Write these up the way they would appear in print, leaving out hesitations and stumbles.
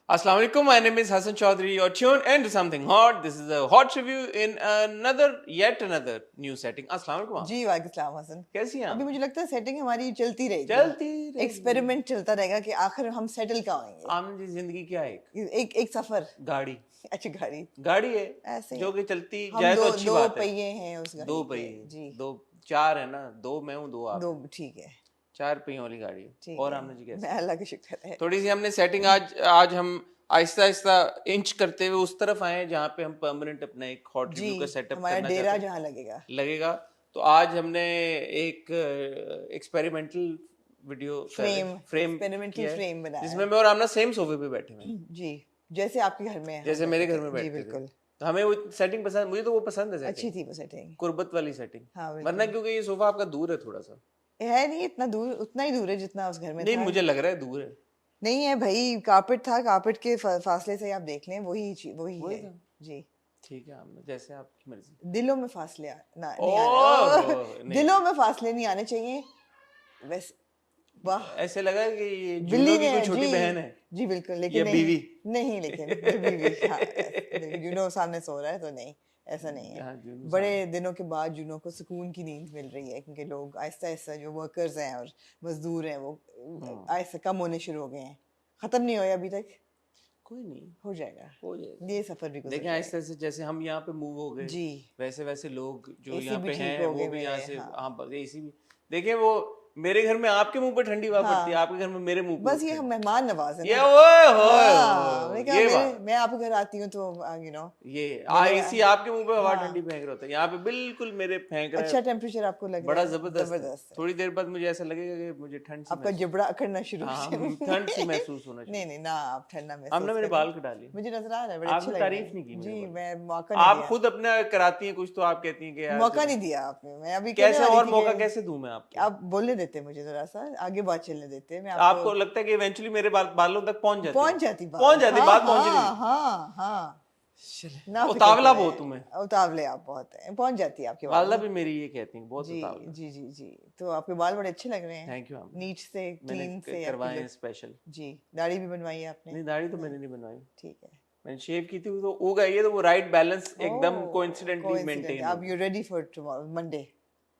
Assalamu alaikum. My name is Hassan Chaudhary. You're tuned into something hot. This is a hot review in yet another new setting. Assalamu alaikum. जी वालेकुम सलाम हसन। कैसी हैं अभी आप? मुझे लगता है सेटिंग हमारी चलती चलती रहेगी, रहेगी। एक्सपेरिमेंट चलता रहेगा कि आखिर हम सेटल कहाँ होंगे। आमने जी जिंदगी क्या है? एक एक सफर, गाड़ी अच्छी गाड़ी है ऐसे जो कि चलती हम जाए तो दो अच्छी दो बात है। पहिए हैं उस गाड़ी दो के। पहिए जी दो चार है ना, दो मैं हूँ दो आप। दो ठीक है, चार पहियों वाली गाड़ी है। ठीक और है। आमने जी मैं कैसे? अल्लाह का शुक्र है। थोड़ी सी हमने सेटिंग आज हम आहिस्ता आहिस्ता इंच करते हुए उस तरफ आए हैं जहाँ पे हम परमानेंट अपना एक हॉट जी रिव्यू का सेटअप हमारा करना डेरा चाहते हैं। जहाँ लगेगा लगेगा। तो आज हमने एक एक्सपेरिमेंटल वीडियो फ्रेम किया एक्सपेरिमेंटल है फ्रेम बनाया जिसमें है। मैं और आमना सेम सोफे पे बैठे हुए हैं, जी जैसे आपके घर में हम जैसे बैठे मेरे घर थे। में जी बैठते थे। बिल्कुल तो हमें वो सेटिंग पसंद, मुझे तो वो पसंद है अच्छी सेटिंग, थी वो सेटिंग। कुर्बत वाली सेटिंग। हाँ वरना बिल्कुल क्योंकि ये सोफा आपका दूर है थोड़ा सा। है नहीं इतना दूर, उतना ही दूर है जितना उस घर में नहीं था। मुझे लग रहा है दूर है। नहीं है भाई, कारपेट था, कारपेट के फासले से आप देख लें वही वही है। था। जी ठीक है आमना, जैसे आपकी मर्जी। दिलों में फासले नहीं ओह आने नहीं, दिलों में फासले नहीं आने चाहिए। वैसे वाह, ऐसे लगा कि ये बिल्ली जूनो की ने कोई जी छोटी बहन है जी बिल्कुल, या लेकिन बीवी। नहीं लेकिन ये बीवी हाँ जूनो सामने सो रहा है तो नहीं, ऐसा नहीं है। हाँ, जूनो बड़े दिनों के बाद जूनो को सुकून की नींद मिल रही है क्योंकि लोग आहिस्ता आहिस्ता जो वर्कर्स हैं और मजदूर हैं वो आहिस्ता कम होने शुरू हो गए हैं। खत्म नहीं हुआ अभी तक, कोई नहीं, हो जाएगा, हो जाएगा। ये सफर भी गुजर देखें जाएगा। आहिस्ता आहिस्ता जैसे हम यहाँ पे मूव हो गए, जी वैसे वैसे लोग जो AC यहाँ भी पे ठीक हैं हो वो गए भी यहाँ मेरे, से, हाँ हाँ एसी भी। देखें वो मेरे घर में आपके मुंह पे ठंडी हवा पड़ती है, हाँ आपके घर में मेरे मुंह पे बस ये उठते हम हैं। मेहमान नवाज है ये ना। ओए होए हाँ मैंने होए, कहा ये मेरे बात, मैं आपके घर आती हूँ तो यू नो ये मेरे एसी आपके मुंह पे हवा ठंडी हाँ फेंक रहा होता है, यहाँ पे बिल्कुल मेरे फेंक रहा अच्छा है। टेम्परेचर आपको लग रहा बड़ा है, जबरदस्त है। जबरदस्त है। थोड़ी देर बाद मुझे ऐसा लगेगा कि मुझे ठंड सी आपका महसूस, जबड़ा अकड़ना शुरू हाँ से ठंड सी महसूस होना नहीं शुरू। नहीं ना, आप ठंडा हमने महसूस मेरे करें, बाल कटा लिए, मुझे नजर आ रहा है, बड़े अच्छे आपने लग रहे तारीफ नहीं की हैं। मेरे जी बाल। मैं मौका नहीं आप दिया, खुद अपना कराती हैं कुछ तो आप कहती हैं कि यार मौका चलो। नहीं दिया आपने। मैं अभी कहने कैसे वाली और थी मौका कि कैसे दूं मैं आपको? आप बोलने देते मुझे, जरा सा आगे बात चलने देते, मैं आपको आपको लगता है कि इवेंचुअली मेरे बालों तक पहुंच जाती बात। पहुंच जाती हाँ बात पहुंच रही हाँ है। हाँ हाँ चले ना फिक्र उतावला करें, बहुत हूं मैं। उतावले आप बहुत हैं, पहुंच जाती है आपके वालदा बाल। भी मेरी ये कहती हैं बहुत जी उतावला। जी जी जी तो आपके बाल बड़े अच्छे लग रहे हैं, थैंक यू मैम, नीट से मैंने क्लीन से आपकी करवाए हैं लुक। स्पेशल। जी दाढ़ी भी बनवाई है आपने? नहीं दाढ़ी तो मैंने नहीं बनवाई, ठीक है। मैंने शेव की थी तो हो गई है, तो वो राइट बैलेंस एकदम कोइंसिडेंटली कोइंसिडेंट, मेंटेन अब हो you ready for tomorrow Monday?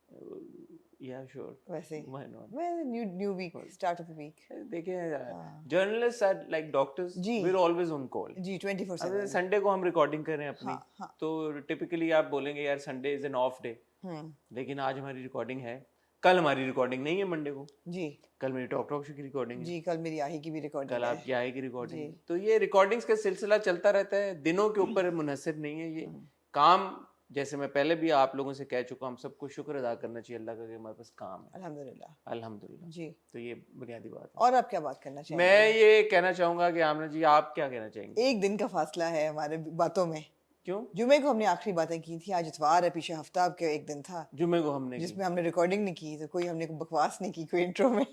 गया। या श्योर, वैसे why not. well new week, start of the week. देखिए हाँ जर्नलिस्ट आर लाइक डॉक्टर्स, जी we are always on call. जी 24/7। अब संडे को हम रिकॉर्डिंग कर रहे हैं अपनी, हाँ हाँ तो टिपिकली आप बोलेंगे यार Sunday is an off day, hmm लेकिन आज हमारी रिकॉर्डिंग है, कल हमारी रिकॉर्डिंग नहीं है मंडे को, जी कल मेरी टॉक टॉक शो की रिकॉर्डिंग है, जी कल मेरी आही की भी रिकॉर्डिंग कल है। आपकी आएगी रिकॉर्डिंग जी है। तो ये रिकॉर्डिंग्स का सिलसिला चलता रहता है, दिनों के ऊपर मुनहसर नहीं है ये काम। जैसे मैं पहले भी आप लोगों से कह चुका हूँ, हम सबको शुक्र अदा करना चाहिए अल्लाह का कि हमारे पास काम है, अल्हम्दुलिल्लाह। अल्हम्दुलिल्लाह। जी तो ये बुनियादी बात है। और आप क्या बात करना चाहेंगे? मैं ये कहना चाहूंगा कि आमना जी आप क्या कहना चाहेंगे? एक दिन का फासला है हमारे बातों में। क्यों? जुमे को हमने आखिरी बातें की थी, आज इतवार है, पीछे हफ्ता आपके एक दिन था जुमे को हमने की। जिसमें हमने रिकॉर्डिंग नहीं की, तो कोई हमने बकवास नहीं की कोई इंट्रो में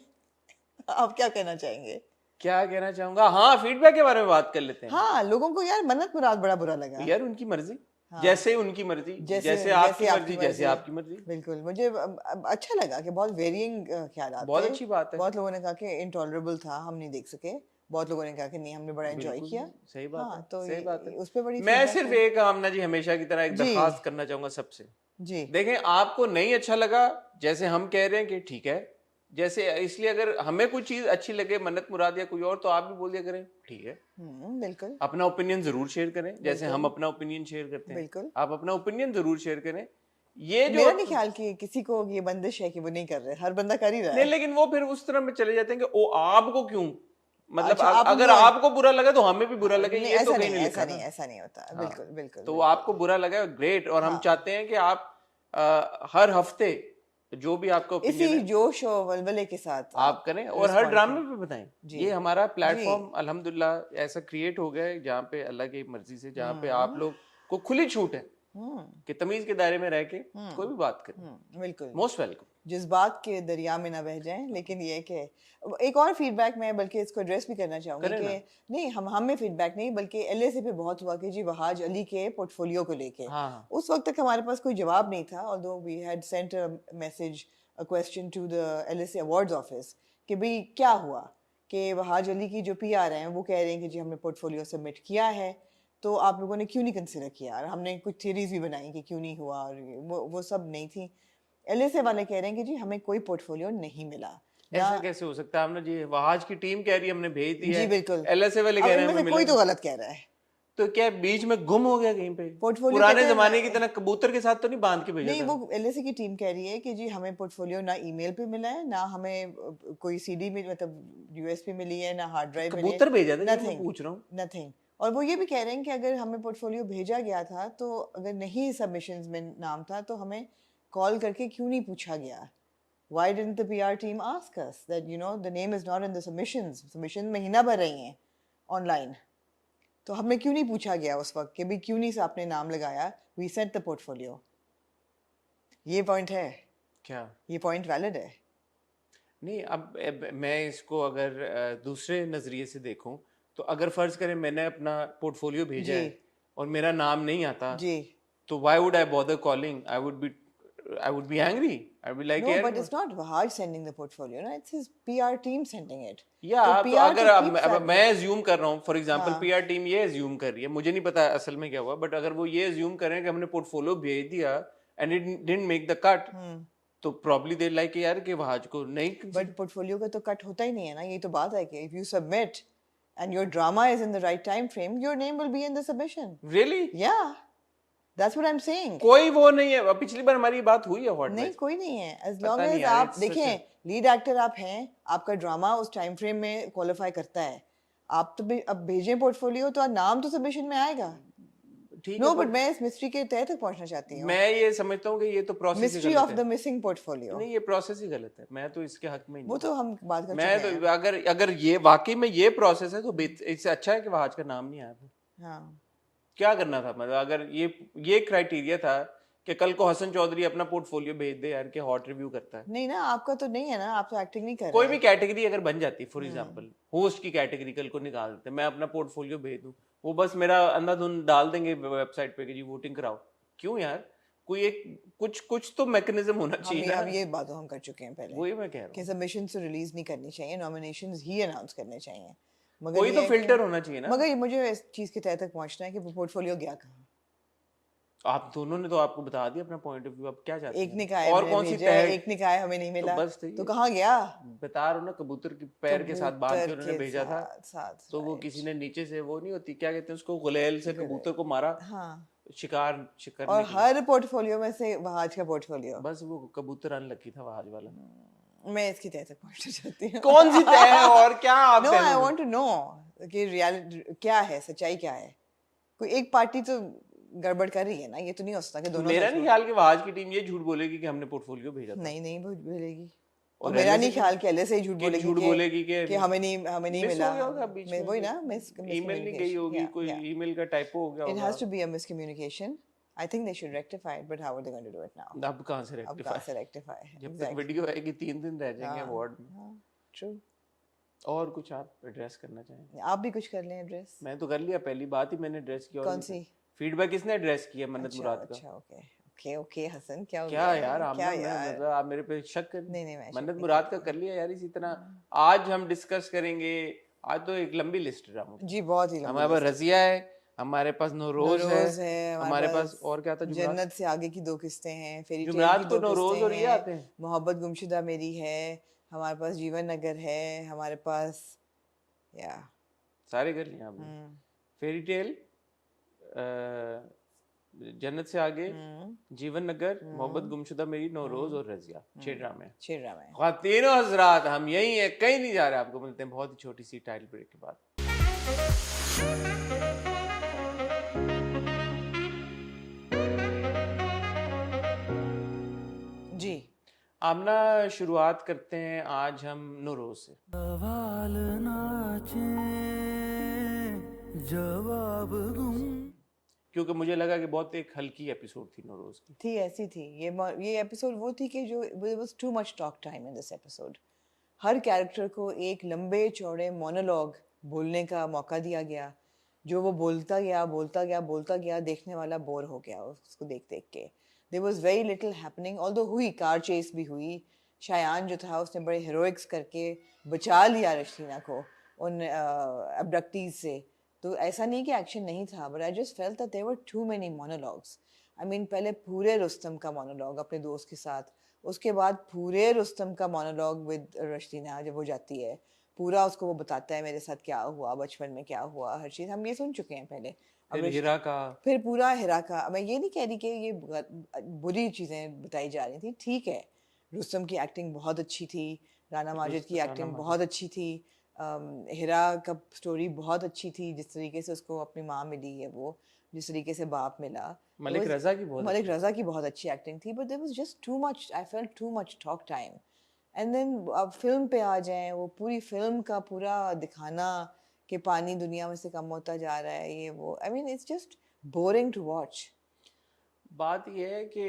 आप क्या कहना चाहेंगे? क्या कहना चाहूंगा, हाँ फीडबैक के बारे में बात कर लेते हैं। हाँ लोगों को यार मन्नत मुराद बड़ा बुरा लगा। यार उनकी मर्जी, हाँ। जैसे उनकी मर्जी, जैसे आपकी मर्जी, जैसे आपकी मर्जी। बिल्कुल मुझे अच्छा लगा कि बहुत वेरियंग ख्यालात बहुत थे। अच्छी बात है। बहुत लोगों ने कहा कि इंटॉलरेबल था, हम नहीं देख सके। बहुत लोगों ने कहा कि नहीं हमने बड़ा एंजॉय बिल्कुल किया। सही बात हाँ है, तो सही बात है। उस पे बड़ी मैं feedback सिर्फ है। एक आमना जी हमेशा की तरह एक जी। दरखास्त करना चाहूंगा सबसे, जी देखें आपको नहीं अच्छा लगा, जैसे हम कह रहे हैं कि ठीक है, जैसे इसलिए अगर हमें कोई चीज अच्छी लगे, मन्नत मुराद या कोई और, तो आप भी बोल दिया करें ठीक है। बिल्कुल अपना ओपिनियन जरूर शेयर करें, जैसे हम अपना ओपिनियन शेयर करते हैं, बिल्कुल। आप अपना ओपिनियन जरूर शेयर करें। ये जो मेरा नहीं ख्याल कि किसी को ये बंदिश है कि वो नहीं कर रहे, हर बंदा कर ही रहा नहीं, है। लेकिन वो फिर उस तरह में चले जाते हैं कि ओ आपको क्यों, मतलब अच्छा, आप अगर वो- आपको बुरा लगा तो हमें भी बुरा लगे, नहीं, ये तो ऐसा कहीं नहीं नहीं ऐसा लिखा नहीं ना। ऐसा नहीं होता। हाँ। बिल्कुल बिल्कुल तो बिल्कुल। आपको बुरा लगा ग्रेट, और हम हाँ। चाहते हैं कि आप हर हफ्ते जो भी आपका इसी ओपिनियन है जोश और वलवले के साथ आप करें, और हर respond ड्रामे करें। पे बताएं। जी। ये हमारा प्लेटफॉर्म अल्हम्दुलिल्लाह ऐसा क्रिएट हो गया है जहाँ पे अल्लाह की मर्जी से, जहाँ पे आप लोग को खुली छूट है कि तमीज के दायरे में रह के कोई भी बात करें, बिल्कुल मोस्ट वेलकम। जज्बात के दरिया में ना बह जाएं। लेकिन ये कि एक और फीडबैक मैं बल्कि इसको एड्रेस भी करना चाहूंगी करें कि ना। नहीं हम में फीडबैक नहीं, बल्कि एलएसी पे बहुत हुआ कि जी वहाज अली के पोर्टफोलियो को लेके हाँ हाँ उस वक्त तक हमारे पास कोई जवाब नहीं था, although we had sent a message, a question to the LAC awards office कि भाई क्या हुआ, कि वहाज अली की जो पीआर हैं वो कह रहे हैं कि जी हमने पोर्टफोलियो सबमिट किया है, तो आप लोगों ने क्यों नहीं कंसिडर किया? और हमने कुछ थ्योरीज भी बनाई कि क्यों नहीं हुआ, और वो सब नहीं थी। एलएसए वाले कह रहे हैं कि जी हमें कोई पोर्टफोलियो नहीं मिला ना। ऐसा कैसे हो सकता है? हमने जी वहाज की टीम कह रही है हमने भेज दिया जी है, बिल्कुल। एलएसए वाले अब कह रहे हैं इनमें हमें से कोई मिला तो नहीं। गलत कह रहा है। तो क्या बीच में गुम हो गया कहीं पे? पोर्टफोलियो पुराने कहते हैं जमाने की तरह कबूतर के साथ तो नहीं बांध के भेजा नहीं, था? वो एलएसए की टीम कह रही है कि जी हमें पोर्टफोलियो ना ईमेल पे मिला है, ना हमें कोई सीडी में मतलब यूएसबी मिली है, ना हार्ड ड्राइव मिली है, कबूतर भेजा था ये मैं नथिंग पूछ रहा हूँ। नथिंग। और वो ये भी कह रहे हैं कि अगर हमें पोर्टफोलियो भेजा गया था तो अगर नहीं सबमिशंस में नाम था तो हमें कॉल करके क्यों नहीं पूछा गया? Why didn't the PR team ask us that the name is not in the submissions? Submissions महीना भर रही हैं ऑनलाइन, तो हमें क्यों नहीं पूछा गया उस वक्त कि भी क्यों नहीं आपने नाम लगाया? We sent the portfolio. ये पॉइंट है, क्या? ये पॉइंट वैलिड है। नहीं, अब मैं इसको अगर दूसरे नजरिए से देखूं, तो अगर फर्ज करें मैंने अपना पोर्टफोलियो भेजा जी है और मेरा नाम नहीं आता, जी। तो why would I bother calling? I would be angry. I would be like No, यार। but it's not Vahaj sending the portfolio, no, it's his PR team sending it. या तो तो PR अगर तो अब keeps अब track मैं of- assume कर रहा हूँ, फॉर एग्जांपल हाँ। पीआर टीम ये एज्यूम कर रही है, मुझे नहीं पता असल में क्या हुआ, बट अगर वो ये एज्यूम करें कि हमने पोर्टफोलियो भेज दिया and it didn't make the cut, तो प्रॉब्ली दे लाइक यार कि वहाज को नहीं। बट पोर्टफोलियो का तो कट होता ही नहीं है ना, ये तो बात है कि if you submit and your drama is in the right time frame, your name will be in the submission. Really? Yeah, that's what I'm saying. कोई वो नहीं है। अब पिछली बार हमारी बात हुई है व्हाट नहीं, कोई नहीं है। as पता long नहीं as यार, आप it's देखें लीड एक्टर आप हैं, आपका ड्रामा उस टाइम फ्रेम में क्वालिफाई करता है, आप तो अब भेजें पोर्टफोलियो तो नाम तो सबमिशन में आएगा। ठीक नो है, बट मैं इस मिस्ट्री के तह तक पहुंचना चाहती हूँ। मैं ये समझता हूँ कि ये तो प्रोसेस ही मिस्ट्री गलत ऑफ है। द मिसिंग पोर्टफोलियो, नहीं, ये प्रोसेस ही गलत है। मैं तो इसके हक में ही वो नहीं। तो हम बात कर मैं चुके तो हैं। अगर अगर ये वाकई में ये प्रोसेस है तो इससे अच्छा है कि वहाज का नाम नहीं आया था। हाँ, क्या करना था? मतलब अगर ये क्राइटेरिया था कि कल को हसन चौधरी अपना पोर्टफोलियो भेज दे यार, के हॉट रिव्यू करता है। नहीं ना, आपका तो नहीं है ना, आप तो एक्टिंग नहीं कर कोई रहे भी कैटेगरी अगर बन जाती, फॉर एग्जांपल होस्ट की कैटेगरी कल को निकाल देते, मैं अपना पोर्टफोलियो भेज दूं, वो बस मेरा अंधाधुंध डाल देंगे वेबसाइट पे कि जी वोटिंग कराओ। क्यों यार? कोई एक कुछ तो मैकेनिज्म होना चाहिए ना। हम ये बात हम कर चुके हैं पहले वही मैं कह रहा कि हूँ, सबमिशन तो रिलीज नहीं करनी चाहिए, नॉमिनेशंस ही अनाउंस करने चाहिए। मगर कोई ये तो है फिल्टर कि होना चाहिए ना। मगर ये मुझे इस चीज के तह तक पहुंचना है कि पोर्टफोलियो गया कहाँ। आप दोनों ने तो आपको बता दिया अपना पॉइंट ऑफ व्यू, अब क्या चाहते एक हैं? ने कहा है और मैंने कौन सी भेजा है, तह? एक ने कहा है हमें नहीं मिला, बस तो तो कहाँ गया? बता रहा हूँ ना, कबूतर के पैर के साथ बांध के कबूतर उन्होंने के भेजा था, साथ तो वो right। किसी ने नीचे से, वो नहीं होती क्या कहते हैं उसको, गुलेल से कबूतर को मारा, हाँ, शिकार और करने के लिए। हर पोर्टफोलियो में से वहाज का पोर्टफोलियो, बस वो कबूतर अनलकी था वहाज वाला। मैं इसकी तह तक पहुंचना चाहती हूँ। कौन सी तय है और क्या आप नो, तय आई हो? वांट टू नो कि रियलिटी क्या है, सच्चाई क्या है। कोई एक पार्टी तो गड़बड़ कर रही है ना, ये तो नहीं हो सकता कि दोनों मेरा सच नहीं बोल- ख्याल कि वहाज की टीम ये झूठ बोलेगी कि हमने पोर्टफोलियो भेजा था। नहीं बोलेगी। और और मेरा LSE नहीं की- ख्याल कि एलएसए झूठ कि बोलेगी झूठ बोलेगी कि हमें नहीं मिस मिला। हो गया होगा बीच में, वही ना, ईमेल नहीं गई होगी, कोई ईमेल का टाइपो हो गया इट होगा। Has to be a miscommunication. I think they should rectify it, but how are they going to do it now? अब कहाँ से अब कहाँ से रेक्टिफाई? रेक्टिफाई? जब तक वीडियो आएगी 3 दिन रह जाएंगे अवार्ड में। हाँ, ट्रू। और कुछ आप एड्रेस करना चाहें? आप भी कुछ कर लें एड्रेस। मैं तो कर लिया, पहली बात ही मैंने एड्रेस किया। कौन सी? फीडबैक किसने एड्रेस किया? मन्नत अच्छा मुराद का। अच्छा, ओके ओके ओके हसन, क्या हो क्या गया? यार क्या आमना, यार? मतलब आप मेरे पे शक कर? नहीं मैं शक मन्नत नहीं मुराद का करती। कर लिया यार इसी तरह। आज हम डिस्कस करेंगे, आज तो एक लंबी लिस्ट है जी, बहुत ही लंबी हमारे पास लिस्ट। रजिया है, हमारे पास नौरोज नौरोज है, है, हमारे पास और क्या था? जुमरात। जन्नत से आगे की 2 किस्तें हैं, फेरी टेल जुमरात की को 2 नौरोज और किस्तें ये हैं, आते हैं। मोहब्बत गुमशुदा मेरी है, हमारे पास जीवन नगर है, हमारे पास या सारे कर लिए आपने। फेरी टेल, जन्नत से आगे, जीवन नगर, मोहब्बत गुमशुदा मेरी, नौरोज और रजिया, 6 ड्रामे। 6 ड्रामे। ख्वातीनो हजरात, हम यही है, कहीं नहीं जा रहे। आपको मिलते हैं बहुत ही छोटी सी टाइटल ब्रेक के बाद। जी, आमना, शुरुआत करते हैं आज हम नौरोज से। सवाल नाचे जवाब गुम, क्योंकि मुझे लगा कि बहुत एक हल्की एपिसोड थी नौरोज की। ऐसी थी ये एपिसोड वो थी कि जो was to much talk time in this episode. Her character को एक लंबे चौड़े मोनोलॉग बोलने का मौका दिया गया, जो वो बोलता गया, देखने वाला बोर हो गया उसको देख के। There was very little happening, although हुई कार चेस भी हुई, शायान जो था उसने बड़े हीरोइक्स करके बचा लिया रशीना को उन अबडक्टीज से। तो ऐसा नहीं कि एक्शन नहीं था, but I just felt that there were too many monologues. I mean पहले पूरे रुस्तम का मोनोलॉग अपने दोस्त के साथ, उसके बाद पूरे रुस्तम का मोनोलॉग विद रशीना जब वो जाती है, पूरा उसको वो बताता है मेरे साथ क्या हुआ, बचपन में क्या हुआ, हर चीज़ हम ये सुन चुके हैं पहले। फिर हीरा का, फिर पूरा हीरा का, मैं ये नहीं कह रही कि ये बुरी चीज़ें बताई जा रही थी, ठीक है, रुस्तम की एक्टिंग बहुत अच्छी थी, राना माजिद की एक्टिंग बहुत अच्छी थी, हीरा का स्टोरी बहुत अच्छी थी, जिस तरीके से उसको अपनी माँ मिली है, वो जिस तरीके से बाप मिला, मलिक रज़ा की बहुत अच्छी एक्टिंग थी, but there was just too much, I felt too much talk time. And then अब फिल्म पे आ जाएं, वो पूरी फिल्म का पूरा दिखाना कि पानी दुनिया में से कम होता जा रहा है, ये वो, I mean it's just boring to watch. बात ये है कि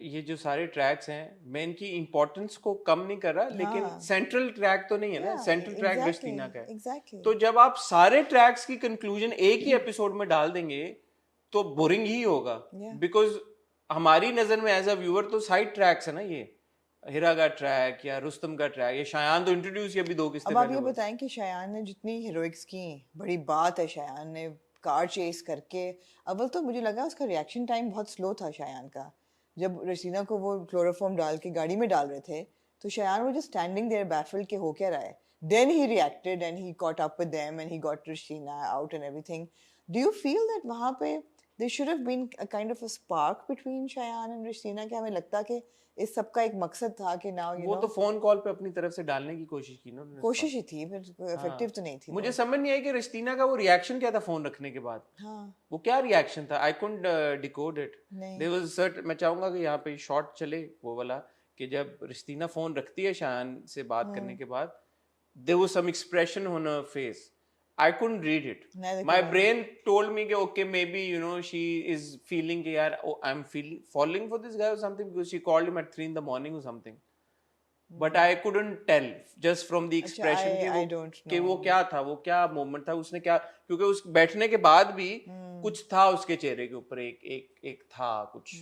ये जो सारे ट्रैक्स हैं, मैं इनकी इम्पोर्टेंस को कम नहीं कर रहा, लेकिन सेंट्रल ट्रैक तो नहीं है ना, सेंट्रल ट्रैक रशीना का है। तो जब आप सारे ट्रैक्स की कंक्लूजन एक ही एपिसोड में डाल देंगे तो बोरिंग ही होगा, बिकॉज हमारी नजर में एज अ व्यूअर तो साइड ट्रैक्स है ना, ये हीरा का ट्रैक या रुस्तम का ट्रैक, ये शायान तो इंट्रोड्यूस ये भी 2 किस्ते अब आप ये बताएं कि शायान ने जितनी हीरोइक्स की, बड़ी बात है, शायान ने कार चेस करके, अव्वल तो मुझे लगा उसका रिएक्शन टाइम बहुत स्लो था शायान का। जब रशीना को वो क्लोरोफॉर्म डाल के गाड़ी में डाल रहे थे, तो शायान वो जस्ट स्टैंडिंग देयर बैफल्ड के हो क्या रहा है, then he reacted and he caught up with them and he got Rashina out and everything. Do you feel that वहाँ पे there should have been a kind of a spark between Shayan and Rashina? कि हमें लगता कि इस सब का एक मकसद था कि now you वो know, तो फोन कॉल पे अपनी तरफ से डालने की कोशिश की ना, कोशिश ही थी, फिर इफेक्टिव तो नहीं थी। मुझे समझ नहीं आई कि रशीना का वो रिएक्शन क्या था फोन रखने के बाद। वो क्या रिएक्शन था, I couldn't decode it. There was sort, मैं चाहूंगा कि यहाँ पे शॉट चले वो वाला, कि जब रशीना फोन रखती है शायान से बात करने के बाद, there was some expression on her face, I couldn't read it. My brain told me कि okay, maybe you know she is feeling कि यार oh, I'm falling for this guy or something, because she called him at 3 in the morning or something. But I couldn't tell just from the expression कि वो क्या था, वो क्या moment था, उसने क्या, क्योंकि उस बैठने के बाद भी कुछ था उसके चेहरे के ऊपर, एक था कुछ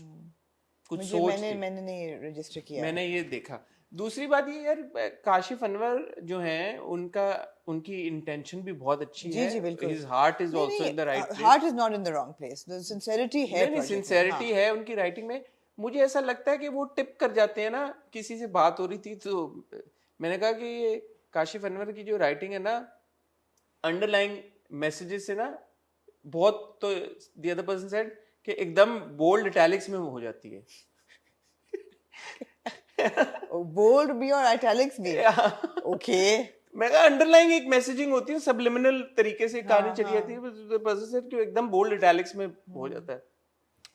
सोच थी। मैंने नहीं रजिस्टर किया, मैंने ये देखा। दूसरी बात ये यार, काशिफ अनवर जो हैं, उनकी इंटेंशन भी बहुत अच्छी है। जी बिल्कुल। His heart is also in the right place. Heart is not in the wrong place. The sincerity है। नहीं, sincerity है उनकी राइटिंग में। मुझे ऐसा लगता है कि वो टिप कर जाते हैं ना, किसी से बात हो रही थी तो मैंने कहा कि ये काशिफ अनवर की जो राइटिंग है ना, अंडरलाइन मैसेजेस से ना बहुत, तो द अदर पर्सन सेड कि एकदम बोल्ड इटैलिक्स में हो जाती है। बोल्ड भी और इटैलिक्स भी, ओके। मैं कहा अंडरलाइंग एक मैसेजिंग होती है, सबलिमिनल तरीके से कहानी चली जाती है, द पर्सन सेड कि एकदम बोल्ड इटैलिक्स में हो जाता है,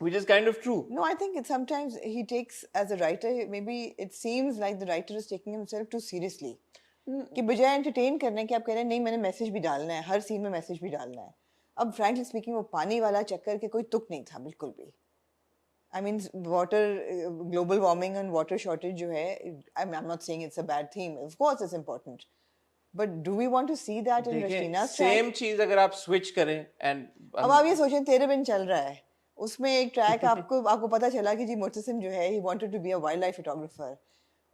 which is kind of true. No, I think it sometimes he takes, as a writer, maybe it seems like the writer is taking himself too seriously. कि बजाय entertain करने के आप कह रहे हैं नहीं मैंने मैसेज भी डालना है, हर सीन में मैसेज भी डालना है। अब फ्रैंकली स्पीकिंग वो पानी वाला चक्कर के कोई तुक नहीं था बिल्कुल भी। I mean, global warming and water shortage जो है, I'm not saying it's a bad theme. Of course, it's important. But do we want to see that in Rashina's track? Same चीज अगर आप switch करें and अब आप ये सोचें, तेरे बिन चल रहा है, उसमें एक ट्रैक आपको पता चला कि जी मुर्तसिम जो है he wanted to be a wildlife photographer,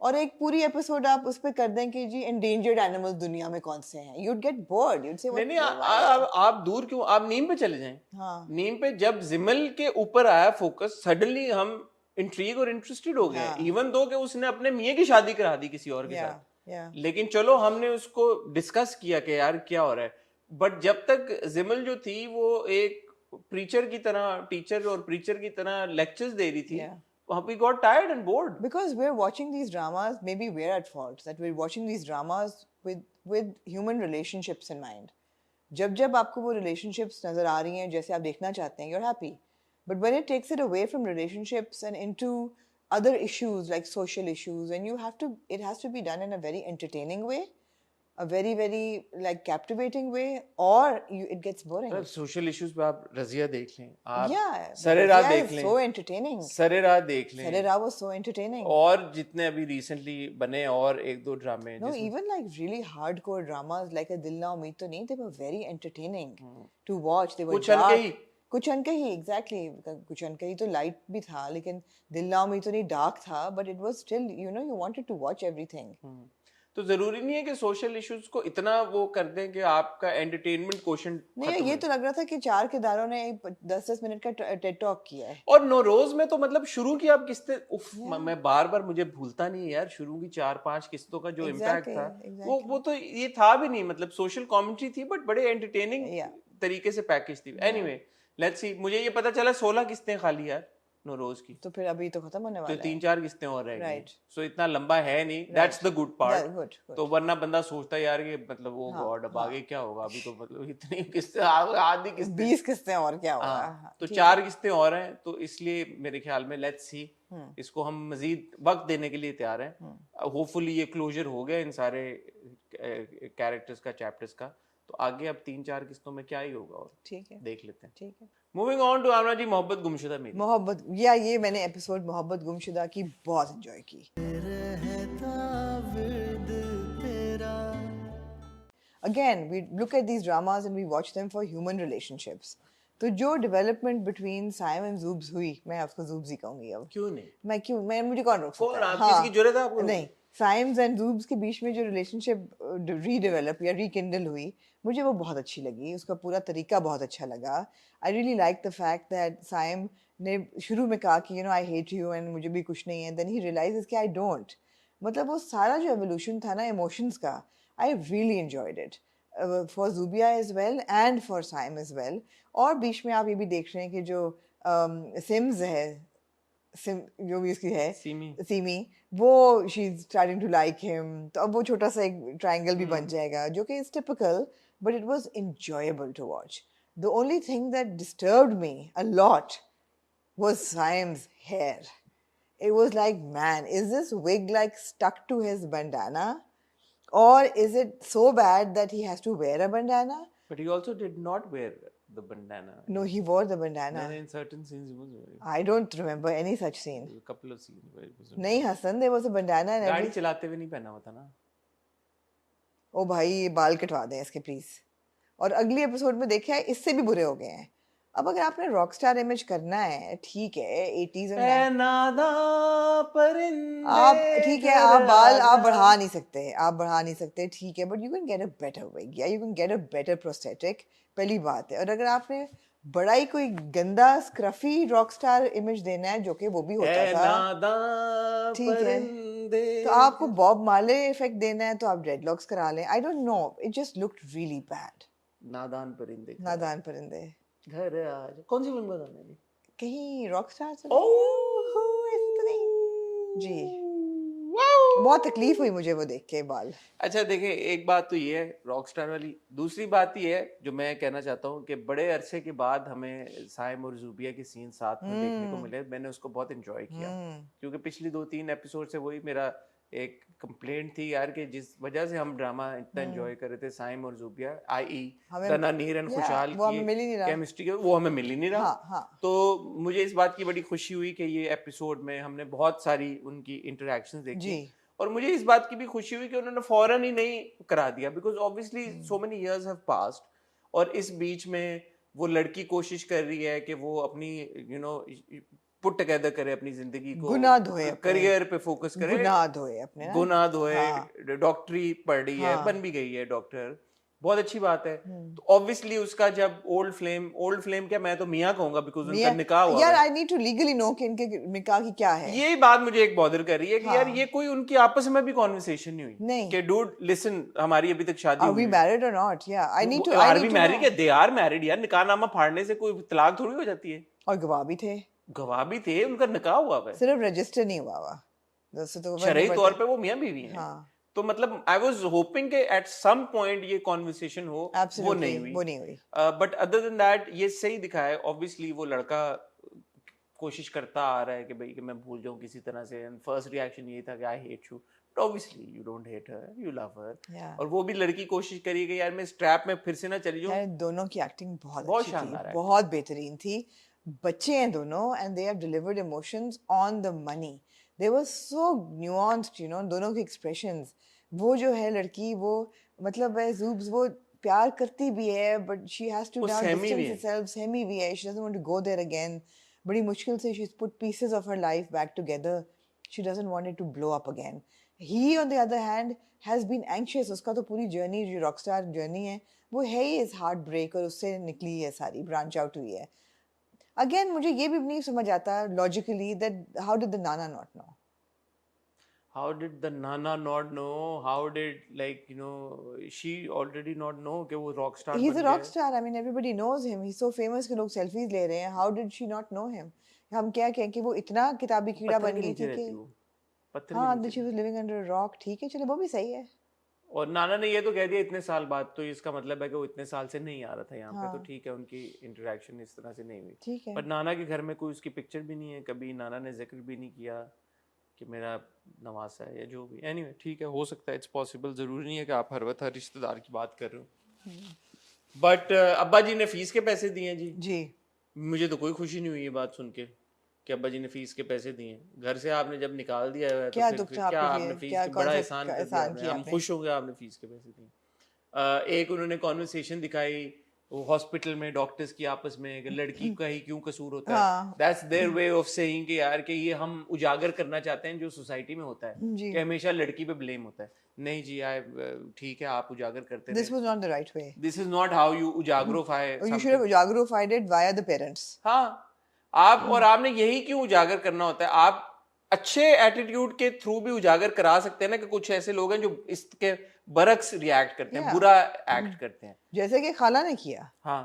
और एक पूरी एपिसोड आप उस पे कर दें कि जी endangered animals दुनिया में कौन से हैं, you'd get bored, you'd say नहीं, आप दूर क्यों, आप नीम पे चले जाएं। हाँ। नीम पे जब जिमल के ऊपर आया फोकस, सडनली हम इंट्रीग और इंटरेस्टेड हो गए, इवन दो कि उसने अपने मियाँ की शादी करा दी किसी और के साथ, लेकिन चलो हमने उसको डिस्कस किया कि यार क्या हो रहा है। बट जब तक जिमल जो थी वो एक प्रीचर की तरह, टीचर और प्रीचर की तरह लेक्चर्स दे रही थी, we got tired and bored. Because we're watching these dramas, maybe we're at fault that we're watching these dramas with human relationships in mind. जब आपको वो relationships नजर आ रही हैं जैसे आप देखना चाहते हैं, you're happy. But when it takes it away from relationships and into other issues like social issues, and it has to be done in a very entertaining way, a very very like captivating way, or it gets boring. Social issues पे आप रजिया देख लें, आप Yeah, सरेरा देख लें, so entertaining. सरेरा देख लें, सरेरा was so entertaining. और जितने अभी रिसेंटली बने और एक दो ड्रामे, no, even like really hardcore dramas like a दिल ना उम्मीद तो नहीं, they were very entertaining to watch. They were dark, कुछ अनकही एग्जैक्टली कुछ अनकही तो लाइट भी था लेकिन दिल ना उम्मीद तो नहीं डार्क था but it was still you wanted to watch everything तो जरूरी नहीं है कि सोशल इश्यूज को इतना वो कर दें कि आपका एंटरटेनमेंट क्वोशंट नहीं खत्म ये हो तो लग रहा था कि 4 किरदारों ने 10-10 मिनट का टेड टॉक किया है और नौरोज में तो मतलब शुरू की आप किस्तें उफ मैं बार बार मुझे भूलता नहीं है यार शुरू की 4-5 किस्तों का जो इम्पैक्ट Exactly, था वो तो ये था भी नहीं मतलब सोशल कमेंट्री थी बट बड़े एंटरटेनिंग Yeah. तरीके से पैकेज थी एनीवे लेट्स सी मुझे ये पता चला 16 किस्तें खाली यार नौरोज की तो फिर अभी तो खत्म होने तो वाला है 3-4 किस्तें और रह गई Right. सो इतना लंबा है नहीं that's the good part Good, good. तो वरना बंदा सोचता है यार कि मतलब वो हाँ, गॉड अब हाँ। आगे क्या होगा अभी तो मतलब इतनी किस्तें आधी किस्तें 20 किस्तें और क्या होगा हाँ तो 4 किस्तें और हैं तो इसलिए मेरे ख्याल में लेट्स सी इसको हम मजीद वक्त देने के लिए तैयार हैं होपफुली ये क्लोजर हो गया इन सारे कैरेक्टर्स का चैप्टर्स का तो आगे अब 3-4 किस्तों में क्या ही होगा और ठीक है देख लेते हैं ठीक है मूविंग ऑन टू आमना जी मोहब्बत गुमशुदा मेरी मोहब्बत या ये मैंने एपिसोड मोहब्बत गुमशुदा की बहुत एंजॉय की रहता विद तेरा again we look at these dramas and we watch them for human relationships तो जो डेवलपमेंट बिटवीन साइम एंड जूब्स हुई मैं उसको जूब्स ही कहूंगी अब क्यों नहीं मैं मुझे कौन रोक कौन सकता है आप किसकी जरूरत है आपको नहीं साइम्स एंड जूब्स के बीच में जो रिलेशनशिप रीडेवलप या रिकिंडल हुई मुझे वो बहुत अच्छी लगी उसका पूरा तरीका बहुत अच्छा लगा I really like the fact that Saim ने शुरू में कहा कि आई हेट यू एंड मुझे भी कुछ नहीं है देन ही रियलाइजेस कि आई डोंट मतलब वो सारा जो एवोल्यूशन था ना इमोशंस का I really enjoyed it for Zubia as well and for Saim as well और बीच में आप ये भी देख रहे हैं कि जो सिम्स है जो भी उसकी है सीमी वो she is starting to like him तो अब वो छोटा सा एक ट्रायंगल भी बन जाएगा जो कि is typical but it was enjoyable to watch the only thing that disturbed me a lot was Siam's hair. It was like, man, is this wig like stuck to his bandana? Or is it so bad that he has to wear a bandana? But he also did not wear the bandana. No, he wore the bandana. And in certain scenes he was wearing. I don't remember any such scene. A couple of scenes where it was. नहीं Hasan, there was a bandana and गाड़ी चलाते हुए नहीं पहना हुआ था ना. ओ भाई ये बाल कटवा दें इसके प्लीज. और अगली एपिसोड में देखा है इससे भी बुरे हो गए हैं. अब अगर आपने रॉक स्टार इमेज करना है ठीक है 80s और आप ठीक है आप बढ़ा नहीं सकते ठीक है but you can get a better wig या you can get a better prosthetic पहली बात है और अगर आपने बड़ा ही कोई गंदा स्क्रफी रॉक स्टार इमेज देना है जो कि वो भी होता था ठीक है तो आपको बॉब मार्ले इफेक्ट देना है तो आप ड्रेडलॉक्स करा लें I don't know it just looked really bad नादान परिंदे घर आज कौन सी फिल्म का गाना है कहीं रॉक स्टार से जी Wow! बहुत तकलीफ हुई मुझे वो देख के बाल अच्छा देखें एक बात तो ये है रॉक स्टार वाली दूसरी बात ये है जो मैं कहना चाहता हूँ कि बड़े अरसे के बाद हमें साइम और जूबिया के सीन साथ में देखने को मिले मैंने उसको बहुत एंजॉय किया क्योंकि पिछली 2-3 एपिसोड से वही मेरा एक कंप्लेंट थी यार कि जिस वजह से हम ड्रामा इतना एंजॉय कर रहे थे साइम और जूबिया आई तनानीर एंड खुशहाल की केमिस्ट्री वो हमें मिल ही नहीं रहा तो मुझे इस बात की बड़ी खुशी हुई कि ये एपिसोड में हमने बहुत सारी उनकी इंटरेक्शंस देखी और मुझे इस बात की भी खुशी हुई कि उन्होंने फौरन ही नहीं करा दिया because obviously so many years have passed और इस बीच में वो लड़की कोशिश कर रही है कि वो अपनी पुट टुगेदर करे अपनी जिंदगी को गुनाह धोए करियर पे फोकस करे गुनाह धोए डॉक्टरी पढ़ रही है बन भी गई है डॉक्टर बहुत अच्छी बात है तो ऑब्वियसली उसका जब ओल्ड फ्लेम क्या मैं तो मियां कहूंगा बिकॉज़ उनका निकाह हुआ यार I need to legally know कि इनके निकाह की क्या है यही बात मुझे एक बॉदर कर रही है कि यार ये कोई उनकी आपस में भी कॉन्वर्सेशन नहीं हुई कि डूड लिसन हमारी अभी तक शादी हुई are we married or not yeah I need to are we married क्या they are married यार निकाहनामा फाड़ने से कोई तलाक थोड़ी हो जाती है और गवाह भी थे उनका निकाह हुआ है सिर्फ रजिस्टर नहीं हुआ हुआ शरई तौर पे वो मियां बीवी हैं तो मतलब आई वाज होपिंग कि एट सम पॉइंट ये कॉन्वर्सेशन हो वो नहीं हुई बट अदर देन दैट ये सही दिखाया ऑब्वियसली वो लड़का कोशिश करता आ रहा है कि भाई कि मैं भूल जाऊं किसी तरह से एंड फर्स्ट रिएक्शन ये था कि I hate you but obviously you don't hate her you love हर और वो भी लड़की कोशिश करी कि यार मैं इस ट्रैप में फिर से ना चली जाऊं दोनों की एक्टिंग बहुत शानदार है बहुत बेहतरीन थी बच्चे हैं दोनों and they have delivered emotions on the money they were so nuanced दोनों के एक्सप्रेशंस वो जो है लड़की वो मतलब जूब्स वो प्यार करती भी है, but she has to वो now सहमी भी distance है। herself, सहमी भी है, she doesn't want to go there again. बड़ी मुश्किल से she's put pieces of her life back together. She doesn't want it to blow up again. He on the other hand has been anxious. उसका तो पूरी journey जो rockstar journey है वो है ही इस heartbreak, और उससे निकली है सारी, branch out हुई है। Again मुझे ये भी नहीं समझ आता logically that how did the Nana not know? How did the Nana not know? How did, like, you know, she already not know कि वो rock star He's बन a गया rock है? star. I mean, everybody knows him. He's so famous कि लोग selfies ले रहे हैं. How did she not know him? हम क्या कहें कि वो इतना किताबी कीड़ा पत्थर बन के गई नीचे थी रहती कि वो, पत्थर के हाँ, नीचे that she रहती। was living under a rock. ठीक है, चलो वो भी सही है. और नाना ने ये तो कह दिया इतने साल बाद, तो इसका मतलब है कि वो इतने साल से नहीं आ रहा था यहाँ पे, तो हाँ, ठीक है उनकी इंटरेक्शन इस तरह से नहीं हुई। ठीक है. पर नाना के घर में कोई उसकी पिक्चर भी नहीं है, कभी नाना ने जिक्र भी नहीं किया कि मेरा नवासा है या जो भी। एनीवे ठीक है, हो सकता है, इट्स पॉसिबल, ज़रूरी नहीं है कि आप हर वक्त हर रिश्तेदार की बात कर रहे हो। बट अब्बा जी ने फीस के पैसे दिए हैं जी। जी. मुझे तो कोई खुशी नहीं हुई ये बात सुन के कि अब्बा जी ने फीस के पैसे दिए हैं। घर से आपने जब निकाल दिया है तो क्या फिर दुख फिर था क्या आपको आपने ये? फीस क्या के कौन बड़ा सा एहसान कर दिया एहसान आपने। किया हम आपने? खुश हो गए आपने फीस के पैसे दिए। एक उन्होंने कॉन्वर्सेशन दिखाई वो हॉस्पिटल में डॉक्टर्स की आपस में कि लड़की का ही क्यों कसूर होता है। हाँ, that's their way of saying कि यार कि ये हम उजागर करना चाहते हैं जो सोसाइटी में होता है जी. कि हमेशा लड़की पे ब्लेम होता है। नहीं जी, ठीक है आप उजागर करते This रहे। was not the right way. This is not how you उजागरोफाई You should something. have jagratified it via the parents. हाँ, आप और आपने यही क्यों उजागर करना होता है? आप अच्छे एटीट्यूड के थ्रू भी उजागर करा सकते हैं ना कि कुछ ऐसे लोग हैं जो इसके बरक्स रिएक्ट करते हैं, Yeah. बुरा एक्ट करते हैं। जैसे कि खाला ने किया. हाँ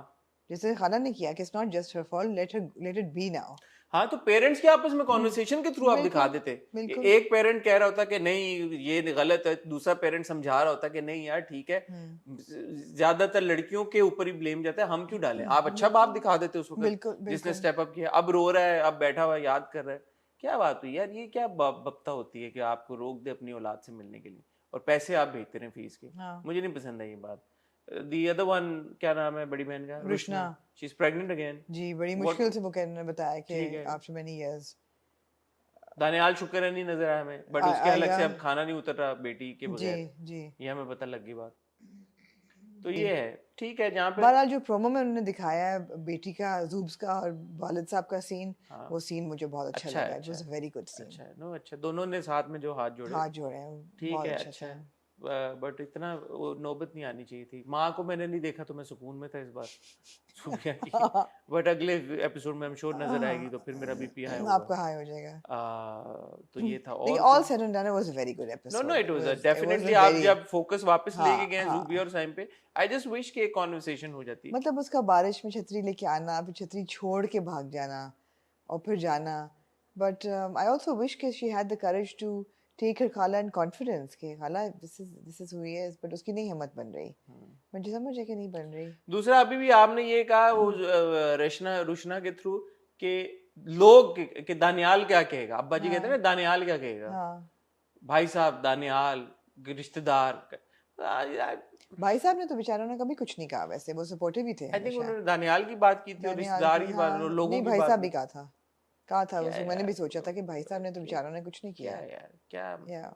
जैसे खाला ने किया कि it's not just her fault. Let it be now. हाँ, तो पेरेंट्स के आपस में कॉन्वर्सेशन के थ्रू आप दिखा बिल्कुल, देते। बिल्कुल. एक पेरेंट कह रहा होता कि नहीं ये गलत है, दूसरा पेरेंट समझा रहा होता कि नहीं यार ठीक है। ज्यादातर लड़कियों के ऊपर ही ब्लेम जाता है, हम क्यों डालें? आप अच्छा बाप दिखा देते उस वक्त बिल्कुल, जिसने बिल्कुल. स्टेप अप किया। अब रो रहा है, अब बैठा हुआ याद कर रहा है। क्या बात हुई यार, ये क्या बप्ता होती है कि आपको रोक दे अपनी औलाद से मिलने के लिए और पैसे आप भेजते रहे फीस के। हाँ. मुझे नहीं पसंद है ये बात। दी अदर वन, क्या नाम है बड़ी बहन का? Rushna. She is pregnant again. जी, बड़ी What- मुश्किल से वो कहने बताया कि ठीक है। after many years. दानियाल शुक्र है नहीं नजर आया हमें, बट उसके अलग से अब खाना नहीं उतर रहा बेटी के जी, बगैर। जी. ये हमें पता लग गई बात। तो ये है, ठीक है, जहाँ पे बहरहाल जो प्रोमो में उन्होंने दिखाया है बेटी का, जूब्स का और वालिद साहब का सीन, हाँ। वो सीन मुझे बहुत अच्छा अच्छा है, लगा. इट अच्छा was a very good scene. अच्छा है, नो अच्छा, दोनों ने साथ में जो हाथ जोड़े हाथ जोड़े हैं, ठीक बहुत है, अच्छा अच्छा था. है। बट इतना वो नौबत नहीं आनी चाहिए थी। माँ को मैंने नहीं देखा तो मैं सुकून में था इस बार सूफिया की। बट अगले एपिसोड में हम श्योर नजर आएगी तो फिर मेरा बीपी हाई आपका होगा। हाई हो जाएगा. तो ये था। देखिए, और all said and done, it was a very good no episode. No, it was it was definitely. a आप very, जब फोकस वापस हाँ, लेके गए हाँ. जूबी और साइम पे, आई जस्ट विश कि एक कॉन्वर्सेशन हो जाती। मतलब उसका बारिश में छतरी लेके आना, फिर छतरी छोड़ के भाग जाना और फिर जाना. बट आई ऑल्सो विश कि she had the courage to take her खाला इन कॉन्फिडेंस कि खाला this is who he is, but उसकी नहीं हिम्मत बन रही. मुझे समझ है कि नहीं बन रही. दूसरा अभी भी आपने ये कहा वो रुशना के थ्रू कि लोग कि दानियाल क्या कहेगा। अब्बा जी कहते हैं ना दानियाल क्या कहेगा। हाँ. भाई साहब दानियाल रिश्तेदार। भाई साहब ने तो बेचारों ने कभी कुछ नहीं कहा, वैसे वो सपोर्टिव ही थे आई थिंक हमेशा. उन्होंने दानियाल की बात की थी और दानियाल रिश्तेदार की, की बात हाँ. और लोगों नहीं, की भाई बात साहब भी की। कहा था क्या उसको. मैंने भी यार, सोचा था कि भाई साहब ने तो बेचारों ने कुछ नहीं क्या किया. यार, क्या या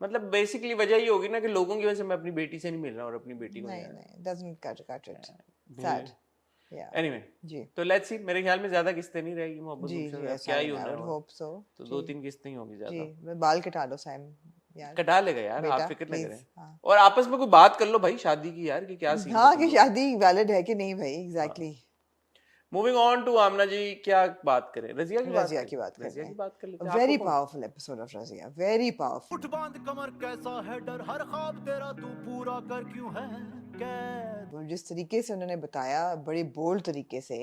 मतलब बेसिकली वजह ये होगी ना कि लोगों की वजह से मैं अपनी बेटी से नहीं मिल रहा और अपनी बेटी को नहीं नहीं, doesn't cut it. भूल Sad. Yeah. एनीवे जी तो लेट्स सी। मेरे ख्याल में ज्यादा किस्तें नहीं रहेगी मोहब्बत जी गुलशन जी, में, ऐसा क्या ही ही होना I है would और। hope so. तो जी 2-3 किस्तें ही होंगी जी, ज्यादा। मैं बाल कटा लो साइम यार. कटा लेगा यार, आप बेटा फिक्र ना प्लीज. करें। हाँ, और आपस में कोई बात कर लो भाई शादी की यार कि क्या सीन हाँ कि शादी वैलिड है कि नहीं भाई. एग्जैक्टली. मूविंग ऑन टू आमना जी, क्या बात करें? रजिया की बात रजिया करें? की बात रजिया करते की बात कर लेते हैं. हैं। वेरी आपको कौन- powerful episode of Razia. Very powerful. उठ बांध कमर कैसा है डर हर ख्वाब तेरा तू पूरा कर क्यों है कैद जिस तरीके से उन्होंने बताया, बड़े बोल्ड तरीके से,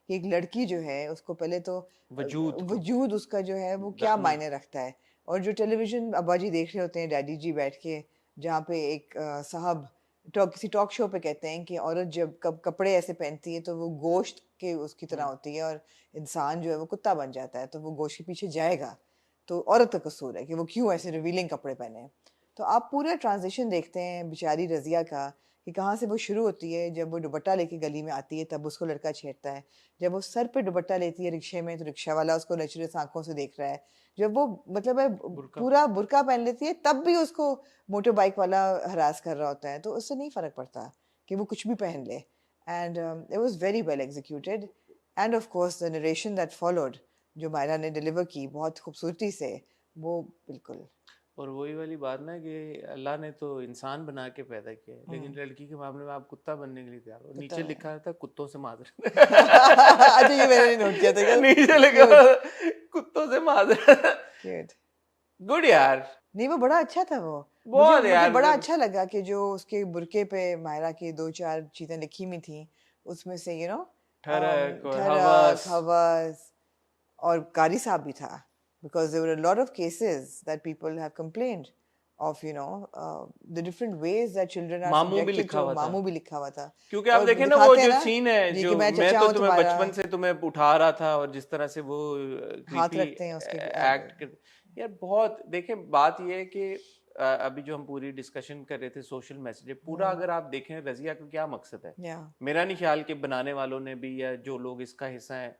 कि एक लड़की जो है उसको पहले तो वजूद उसका जो है वो क्या मायने रखता है. और जो टेलीविजन अब्बा जी देख रहे होते हैं, डैडी जी बैठ के, जहाँ पे एक साहब किसी टॉक शो पे कहते हैं कि औरत जब कपड़े ऐसे पहनती है तो वो गोश्त के उसकी तरह होती है और इंसान जो है वो कुत्ता बन जाता है, तो वो गोश्त के पीछे जाएगा. तो औरत का कसूर है कि वो क्यों ऐसे रिवीलिंग कपड़े पहने हैं. तो आप पूरा ट्रांजिशन देखते हैं बेचारी रजिया का कि कहाँ से वो शुरू होती है. जब वो दुपट्टा लेके गली में आती है तब उसको लड़का छेड़ता है. जब वो सर पे दुपट्टा लेती है रिक्शे में तो रिक्शा वाला उसको नचरस आंखों से देख रहा है. जब वो मतलब है पूरा बुर्का पहन लेती है तब भी उसको मोटर बाइक वाला हरास कर रहा होता है. तो उससे नहीं फर्क पड़ता कि वो कुछ भी पहन ले, and it was very well executed, and of course the narration that followed जो मायरा ने deliver की बहुत खूबसूरती से, वो बिल्कुल और वही वाली बात ना कि अल्लाह ने तो इंसान बना के पैदा किया है, लेकिन लड़की के मामले में आप कुत्ता बनने के लिए तैयार हो। नीचे लिखा था कुत्तों से माजरत। अच्छा ये मैंने नहीं नोट किया था क्या? नीचे लिखा था, कुत्तों से माजरत। Cute. गुड यार, नहीं वो बड़ा अच्छा था वो, बहुत मुझे यार, बड़ा अच्छा लगा कि जो उसके बुरके पे मायरा की 2-4 चीजें लिखी हुई थी, उसमें से ठरक और ठरक, हवस। हवस, और कारी साहब भी था, because there were a lot of cases that people have complained of, the different ways that children are मामू भी subjected लिखा to। हुआ था। मामू भी लिखा हुआ था, क्योंकि आप और देखें ना वो दिखाते हैं जो ना सीन है, जी जो कि मैं मैं चचा तो हूँ तुम्हें तुम्हारा, बचपन से तुम्हें उठा रहा था और जिस तरह से वो हाथ creepy रखते हैं उसके एक्ट कर, यार बहुत देखें। बात ये है कि अभी जो हम पूरी डिस्कशन कर रहे थे सोशल मैसेज पूरा, अगर आप देखें रजिया का क्या मकसद है, या मेरा नहीं ख्याल कि बनाने वालों ने भी या जो लोग इसका हिस्सा है,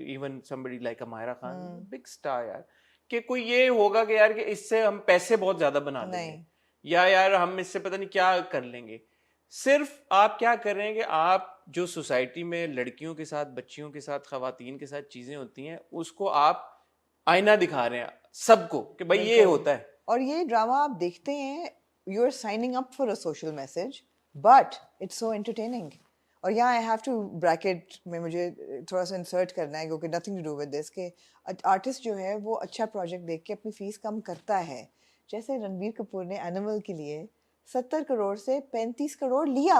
even somebody like Myra Khan, big star यार, कि कोई ये होगा कि यार कि इससे हम पैसे बहुत ज्यादा बना देंगे, नहीं, या यार हम इससे पता नहीं क्या कर लेंगे। सिर्फ आप क्या कर रहे हैं कि आप जो सोसाइटी में लड़कियों के साथ, बच्चियों के साथ, खवातीन के साथ चीजें होती हैं, उसको आप आईना दिखा रहे हैं सबको कि भाई ये होता है। और ये ड्रामा आप देखते हैं, you are signing up for a social message, but it's so entertaining. और यहाँ आई हैव टू ब्रैकेट में मुझे थोड़ा सा इंसर्ट करना है, क्योंकि nothing to do with this, कि आर्टिस्ट जो है वो अच्छा प्रोजेक्ट देख के अपनी फीस कम करता है। जैसे रणबीर कपूर ने एनिमल के लिए 70 करोड़ से 35 करोड़ लिया,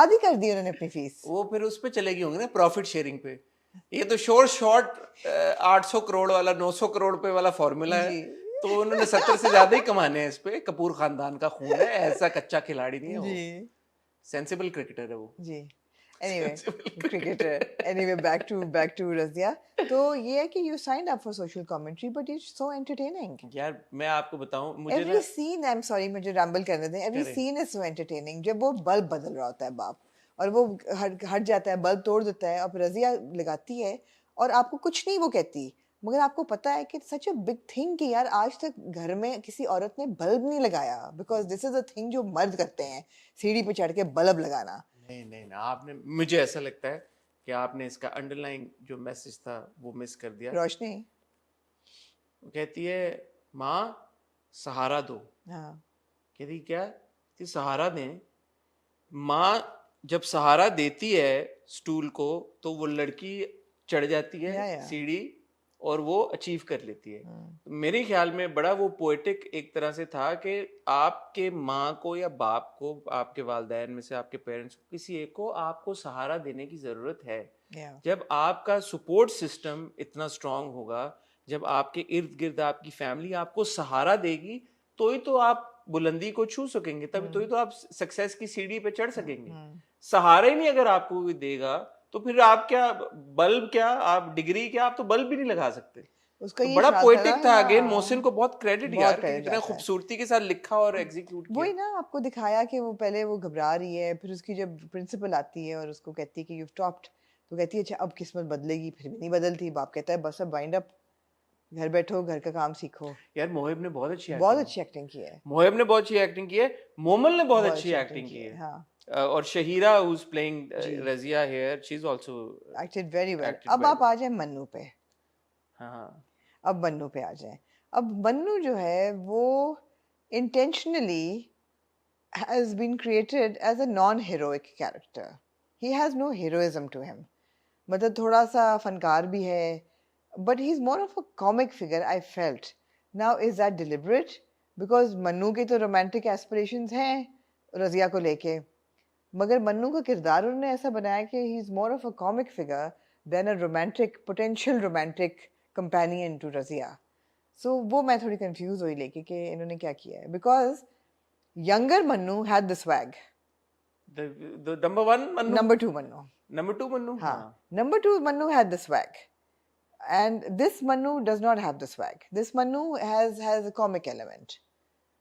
आधी कर दी उन्होंने अपनी फीस। वो फिर उस पे चलेगी होंगी ना प्रॉफिट शेयरिंग पे। ये तो शॉर्ट 800 करोड़ वाला 900 करोड़ पे वाला फॉर्मूला है, तो उन्होंने 70 से ज्यादा ही कमाने हैं इस पे। कपूर खानदान का खून है, ऐसा कच्चा खिलाड़ी नहीं है वो, सेंसिबल क्रिकेटर है वो जी। Anyway cricketer, anyway back to Razia. तो ये है कि you signed up for social commentary, but it's so entertaining. यार मैं आपको बताऊं, मुझे every scene, I am sorry मुझे रैम्बल करने दें, एवरी करे। Scene is so entertaining. जब वो बल्ब बदल रहा होता है बाप, और वो हट जाता है, बल्ब तोड़ देता है, और रज़िया लगाती है, और आपको कुछ नहीं वो कहती, मगर आपको पता है कि सच अ बिग थिंग कि यार आज तक घर में किसी औरत ने बल्ब नहीं लगाया, because this is a thing जो मर्द करते हैं, सीढ़ी पे चढ़ के बल्ब लगाना। नहीं, आपने, मुझे ऐसा लगता है कि आपने इसका अंडरलाइन जो मैसेज था वो मिस कर दिया। रोशनी, वो कहती है माँ सहारा दो, हाँ कहती क्या कि सहारा दें। माँ जब सहारा देती है स्टूल को, तो वो लड़की चढ़ जाती है या। सीढ़ी और वो अचीव कर लेती है। मेरे ख्याल में बड़ा वो पोएटिक एक तरह से था कि आपके माँ को या बाप को, आपके वालिदैन में से आपके पेरेंट्स को, किसी एक को आपको सहारा देने की ज़रूरत है। जब आपका सपोर्ट सिस्टम इतना स्ट्रांग होगा, जब आपके इर्द गिर्द आपकी फैमिली आपको सहारा देगी, तो ही तो आप बुलंदी को छू सकेंगे, तभी तो ही तो आप सक्सेस की सीढ़ी पे चढ़ सकेंगे। सहारा ही नहीं अगर आपको कोई देगा, तो फिर आप क्या बल्ब, क्या आप डिग्री, क्या आप तो बल्ब भी नहीं लगा सकते। उसका तो ये बड़ा ख्याल पोएटिक था। हाँ। अगेन मोहसिन को बहुत क्रेडिट बहुत यार, कि credit इतना जाता है। खूबसूरती के साथ लिखा और एग्जीक्यूट किया। वही ना आपको दिखाया कि वो पहले वो घबरा रही है, फिर उसकी जब प्रिंसिपल आती है और उसको कहती है कि यू टॉप्ड, तो कहती है अच्छा अब किस्मत बदलेगी, फिर भी नहीं बदलती। बाप कहता है बस अब वाइंड अप, घर बैठो, घर का काम सीखो। यार मोहिब ने बहुत अच्छी एक्टिंग की है। मोहिब ने बहुत अच्छी एक्टिंग की है। मोमल ने बहुत अच्छी एक्टिंग की है। हाँ। और Shaheera who is playing Razia here, she is also acted very well. अब आप आ जाए मन्नू पे। हाँ, अब मन्नू पे आ जाए। अब मन्नू जो है वो intentionally has been created as a non-heroic character. He has no heroism to him. मतलब थोड़ा सा फनकार भी है, but he's more of a comic figure, I felt. Now, is that deliberate? Because Mannu के तो romantic aspirations हैं रज़िया को लेके, मगर मन्नू का किरदार उन्होंने ऐसा बनाया कि he's more of a comic figure than a potential romantic companion to Razia. So वो मैं थोड़ी confused हुई लेके कि इन्होंने क्या किया है, because younger Mannu had the swag. the number one Mannu, Number two Mannu. number two Mannu, हाँ. Number two Mannu had the swag, and this Mannu does not have the swag. This Mannu has a comic element.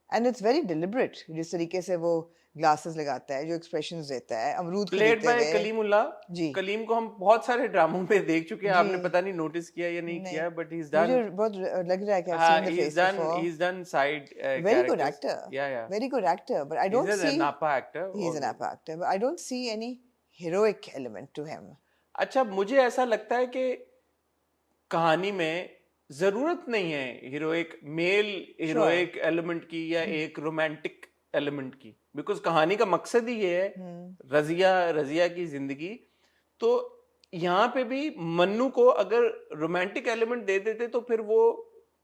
And it's very deliberate जिस तरीके से वो glasses लगाता है, जो expressions देता है, अमरूद को प्लेड देखते बाय हुए। कलीमुल्लाह। जी कलीम को हम बहुत सारे ड्रामों में देख चुके हैं, जी आपने पता नहीं नोटिस किया या नहीं किया, बट ही इज मुझे डन, बहुत लग रहा है कि I've हाँ seen the he face is before. Done side Very good characters, actor. या Very good actor, but I he's don't a see Napa actor he's an और Napa actor, but I don't see any heroic element to him. अच्छा मुझे ऐसा लगता है कि कहानी में जरूरत नहीं है हीरोइक मेल हीरोइक एलिमेंट की या एक रोमांटिक एलिमेंट की, बिकॉज कहानी का मकसद ही ये है रजिया की जिंदगी। तो यहाँ पे भी मन्नू को अगर रोमांटिक एलिमेंट दे देते तो फिर वो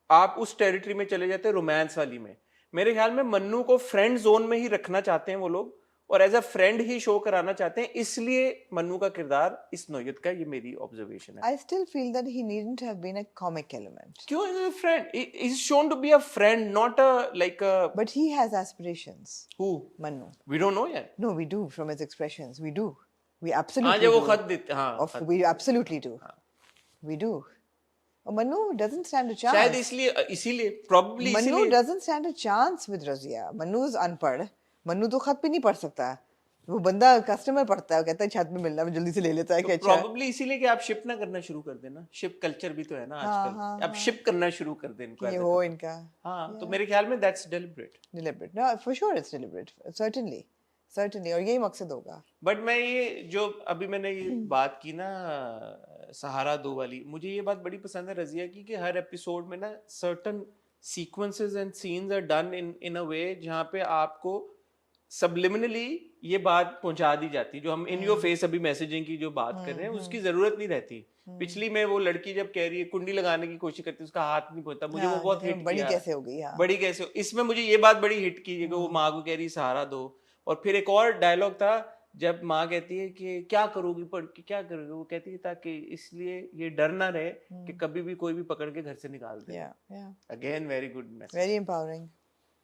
आप उस टेरिटरी में चले जाते रोमांस वाली में। मेरे ख्याल में मन्नू को फ्रेंड जोन में ही रखना चाहते हैं वो लोग और एज अ फ्रेंड ही शो कराना चाहते हैं, इसलिए मन्नू का किरदार इस नौयत का, ये मेरी ऑब्जर्वेशन है। I still feel that he needn't have been a comic element. क्यों is a friend, is shown to be a friend not a like a But he has aspirations, हु, Manu. वी डोंट नो यार। No, we do from his expressions. We do. We हाँ absolutely जब वो do. खत देते, हाँ Of, खत, we absolutely do. We do. Oh, Manu doesn't stand a शायद chance. इसीलिए probably Manu इसीलिए doesn't stand a chance with Razia. Manu is unpढ़. Manu तो खत भी नहीं पढ़ सकता. वो बंदा कस्टमर पढ़ता है, वो कहता है छत में मिलना, वो जल्दी से ले लेता है कि अच्छा है। probably इसीलिए कि आप शिप ना करना शुरू कर देना, शिप कल्चर भी तो है ना आजकल, आप शिप करना शुरू कर दें इनको ये as a हो couple। इनका हाँ तो मेरे ख्याल में that's deliberate. deliberate. No, for sure it's deliberate. Certainly. Certainly. और यही मकसद होगा. बट मैं ये जो अभी मैंने ये बात की ना सहारा 2 वाली, मुझे ये बात बड़ी पसंद है रजिया की कि हर एपिसोड में ना certain sequences and scenes are done in a way जहाँ पे आपको सबलिमिनली ये बात पहुंचा दी जाती है, जो हम इन योर फेस अभी मैसेजिंग की जो बात कर रहे हैं उसकी जरूरत नहीं रहती। पिछली में वो लड़की जब कह रही है कुंडी लगाने की कोशिश करती है, उसका हाथ नहीं पहुंचता, मुझे वो बहुत हिट बड़ी किया। कैसे हो गई? हाँ. बड़ी कैसे हो, इसमें मुझे ये बात बड़ी हिट की कि वो माँ को कह रही सहारा दो। और फिर एक और डायलॉग था जब माँ कहती है कि क्या करोगी पढ़ के, क्या करोगी, वो कहती है ताकि इसलिए ये डर ना रहे कि कभी भी कोई भी पकड़ के घर से निकाल दे। Yeah, yeah. Again very good message, Very empowering.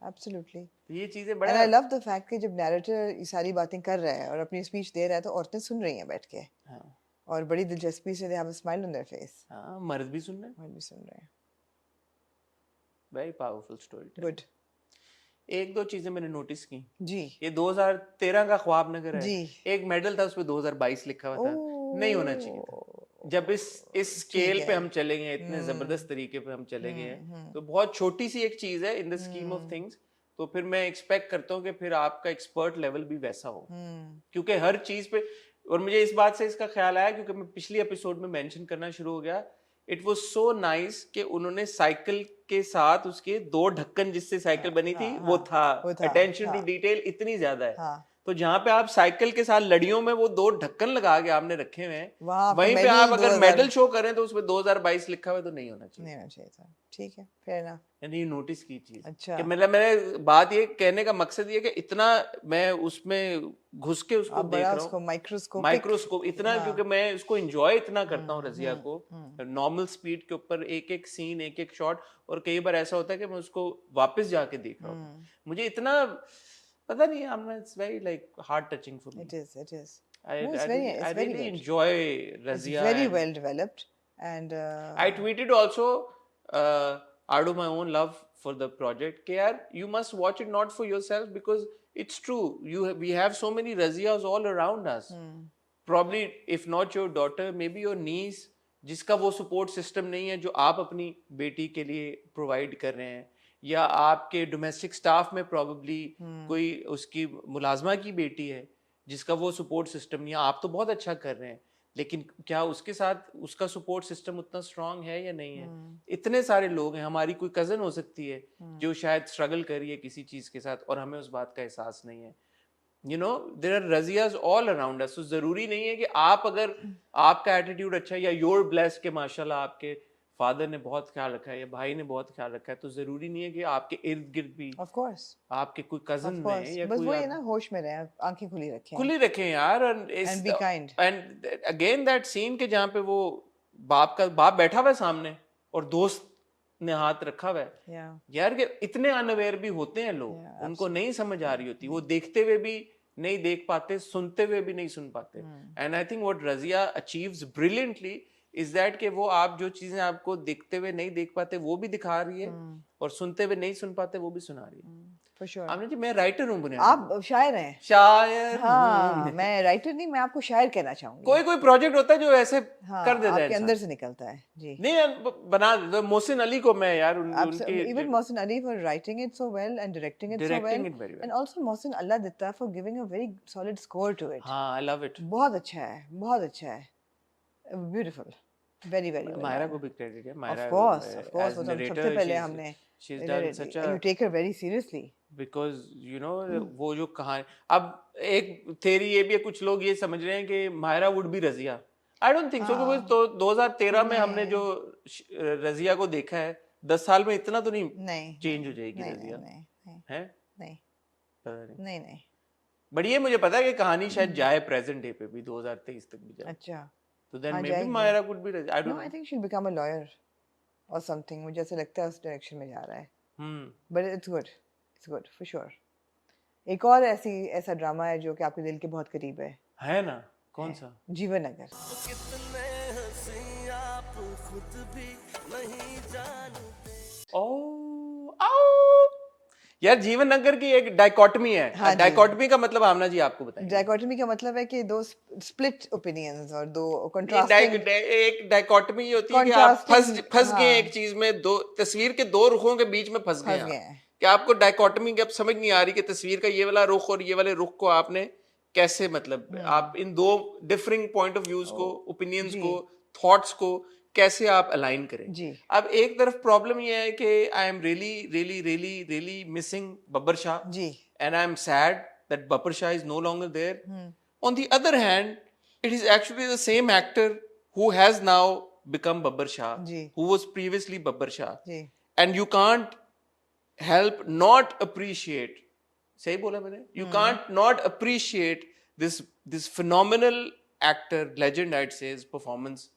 Absolutely. ये चीजें And बड़ा I love the fact कि जब narrator ये सारी बातें कर रहा है और अपनी स्पीच दे रहा है तो औरतें सुन रही हैं बैठ के हाँ और बड़ी दिलचस्पी से they have a smile on their face. हाँ मर्द भी सुन रहे हैं, मर्द भी सुन रहे हैं. Very powerful story. Good. एक दो चीजें मैंने नोटिस की। जी. ये 2013 का ख्वाब नगर है, जी. एक मेडल था उसपे 2022 लिखा हुआ था, नहीं होना चाहिए था। जब इस स्केल पे हम चलेंगे, इतने जबरदस्त तरीके पे हम चलेंगे, तो बहुत छोटी सी एक चीज है इन द स्कीम ऑफ थिंग्स, तो फिर मैं एक्सपेक्ट करता हूँ कि फिर आपका एक्सपर्ट लेवल भी वैसा हो, क्योंकि हर चीज पे। और मुझे इस बात से इसका ख्याल आया क्योंकि मैं पिछली एपिसोड में मेंशन करना शुरू हो गया, इट वाज सो नाइस कि उन्होंने साइकिल के साथ उसके 2 ढक्कन जिससे साइकिल बनी थी वो था। अटेंशन टू डिटेल इतनी ज्यादा है। हाँ. तो जहाँ पे आप साइकिल के साथ लड़ियों में वो 2 ढक्कन लगा के आपने रखे हुए हैं, वहीं पे आप अगर मेडल शो करें तो उसमें 2022 लिखा हुआ है, तो नहीं होना चाहिए। नहीं होना चाहिए था. ठीक है, fair enough. यानी नोटिस की चीज अच्छा. कि मेरे बात ये कहने का मकसद ये कि इतना मैं उसमें घुस के उसको आप देख बड़ा रहा उसको हूँ, माइक्रोस्कोप इतना, क्योंकि मैं उसको एंजॉय इतना करता हूँ रजिया को, नॉर्मल स्पीड के ऊपर एक एक सीन, एक एक शॉट, और कई बार ऐसा होता है कि मैं उसको वापस जाके देख रहा हूँ। मुझे इतना पता नहीं, it's very like heart touching for me. It is. It is. I No, it's very- it's very really good. enjoy It's Razia. very and well developed and I tweeted also out of my own love for the project कि यार you must watch it not for yourself because it's true, we have so many Razias all around us. Probably if not your daughter, maybe your niece, जिसका वो support system नहीं है जो आप अपनी बेटी के लिए प्रोवाइड कर रहे हैं, या आपके डोमेस्टिक स्टाफ में प्रॉब्ली कोई उसकी मुलाजमा की बेटी है जिसका वो सपोर्ट सिस्टम नहीं है। आप तो बहुत अच्छा कर रहे हैं, लेकिन क्या उसके साथ उसका सपोर्ट सिस्टम उतना स्ट्रांग है या नहीं है? इतने सारे लोग हैं, हमारी कोई कजन हो सकती है जो शायद स्ट्रगल कर रही है किसी चीज के साथ और हमें उस बात का एहसास नहीं है। You know there are Razias all around us. तो जरूरी नहीं है कि आप अगर आपका एटीट्यूड अच्छा है या योर ब्लेस्ड के माशाल्लाह आपके फादर ने बहुत ख्याल रखा है या भाई ने बहुत ख्याल रखा है, तो जरूरी नहीं है कि आपके इर्द गिर्द भी of course आपके कोई कजन of में course या बस कोई वही है ना, होश में रहें, आंखें खुली रखें, खुली रखें यार। and be kind. And again that scene के जहाँ पे वो बाप बैठा हुआ है सामने और दोस्त ने हाथ रखा हुआ है, yeah यार कि इतने अनअवेयर भी होते हैं लोग, Yeah, उनको नहीं समझ आ रही होती, वो देखते हुए भी नहीं देख पाते, सुनते हुए भी नहीं सुन पाते। And I think what Razia achieves brilliantly is that कि वो आप जो चीजें आपको देखते हुए नहीं देख पाते वो भी दिखा रही है और सुनते हुए नहीं सुन पाते वो भी सुना रही है। for sure. आपने जी मैं राइटर हूँ बुनियादी आप शायर हैं. शायर हाँ, हूँ। मैं राइटर नहीं, मैं आपको शायर कहना चाहूंगी. कोई कोई प्रोजेक्ट होता है जो ऐसे हाँ, कर देता है आपके इंसान। अंदर से निकलता है जी. नहीं यार, बना देता मोहसिन अली को मैं यार उनके Even Mohsin Ali for writing it so well and directing it so well, Directing it very well. and also Mohsin Allah Ditta for giving a very solid score to it. हाँ आई लव इट। बहुत अच्छा है, बहुत अच्छा है. Beautiful, very very well. Myra done. को भी credit है। Of मायरा course, as वो तो narrator, सबसे पहले she's- हमने. she's done such a And you take her very seriously. because you know वो जो कहानी, अब एक थेरी ये भी है, कुछ लोग ये समझ रहे हैं कि Myra would be Razia. I don't think so, because तो 2013 में हमने जो रजिया को देखा है, 10 साल में इतना तो नहीं नहीं. चेंज हो जाएगी नहीं रजिया, नहीं नहीं है नहीं पता नहीं। नहीं नहीं. बट ये मुझे पता है कि कहानी शायद जाए प्रेजेंट डे पे भी, 2023 तक भी जाए, अच्छा. तो देन हाँ, मे बी जाएगी. Myra could be I No, don't I think she'll become a lawyer or something. मुझे ऐसा लगता है उस डायरेक्शन में जा रहा है. No. But it's good for sure. एक और ऐसा ड्रामा है जो कि आपके दिल के बहुत करीब है. है ना, कौन सा? जीवन नगर. यार जीवन नगर की एक डाइकोटमी है। हाँ जी. डाइकोटमी का मतलब आमना जी आपको बताइए। डाइकोटमी का मतलब है कि दो स्प्लिट ओपिनियंस और दो एक कंट्रास्टिंग. एक डाइकोटमी ये होती है कि आप फंस गए एक चीज में, दो तस्वीर के दो रुखों के बीच में फंस गए हैं कि आपको डाइकोटमी की अब समझ नहीं आ रही कि तस्वीर का ये वाला रुख और ये वाले रुख को आपने कैसे, मतलब आप इन दो डिफरिंग पॉइंट ऑफ व्यूज को, ओपिनियंस को, थॉट्स को कैसे आप अलाइन करें जी. अब एक तरफ प्रॉब्लम ये है कि I am really really really really missing Babbar Shah ji. and I'm sad that Bapar Shah is no longer there. On the other hand, it is actually the same actor who has now become Bapar Shah, ji. who was previously Bapar Shah. Ji. And you can't help not appreciate, सही बोला मैंने? You can't not appreciate this phenomenal actor, legend I'd say, his performance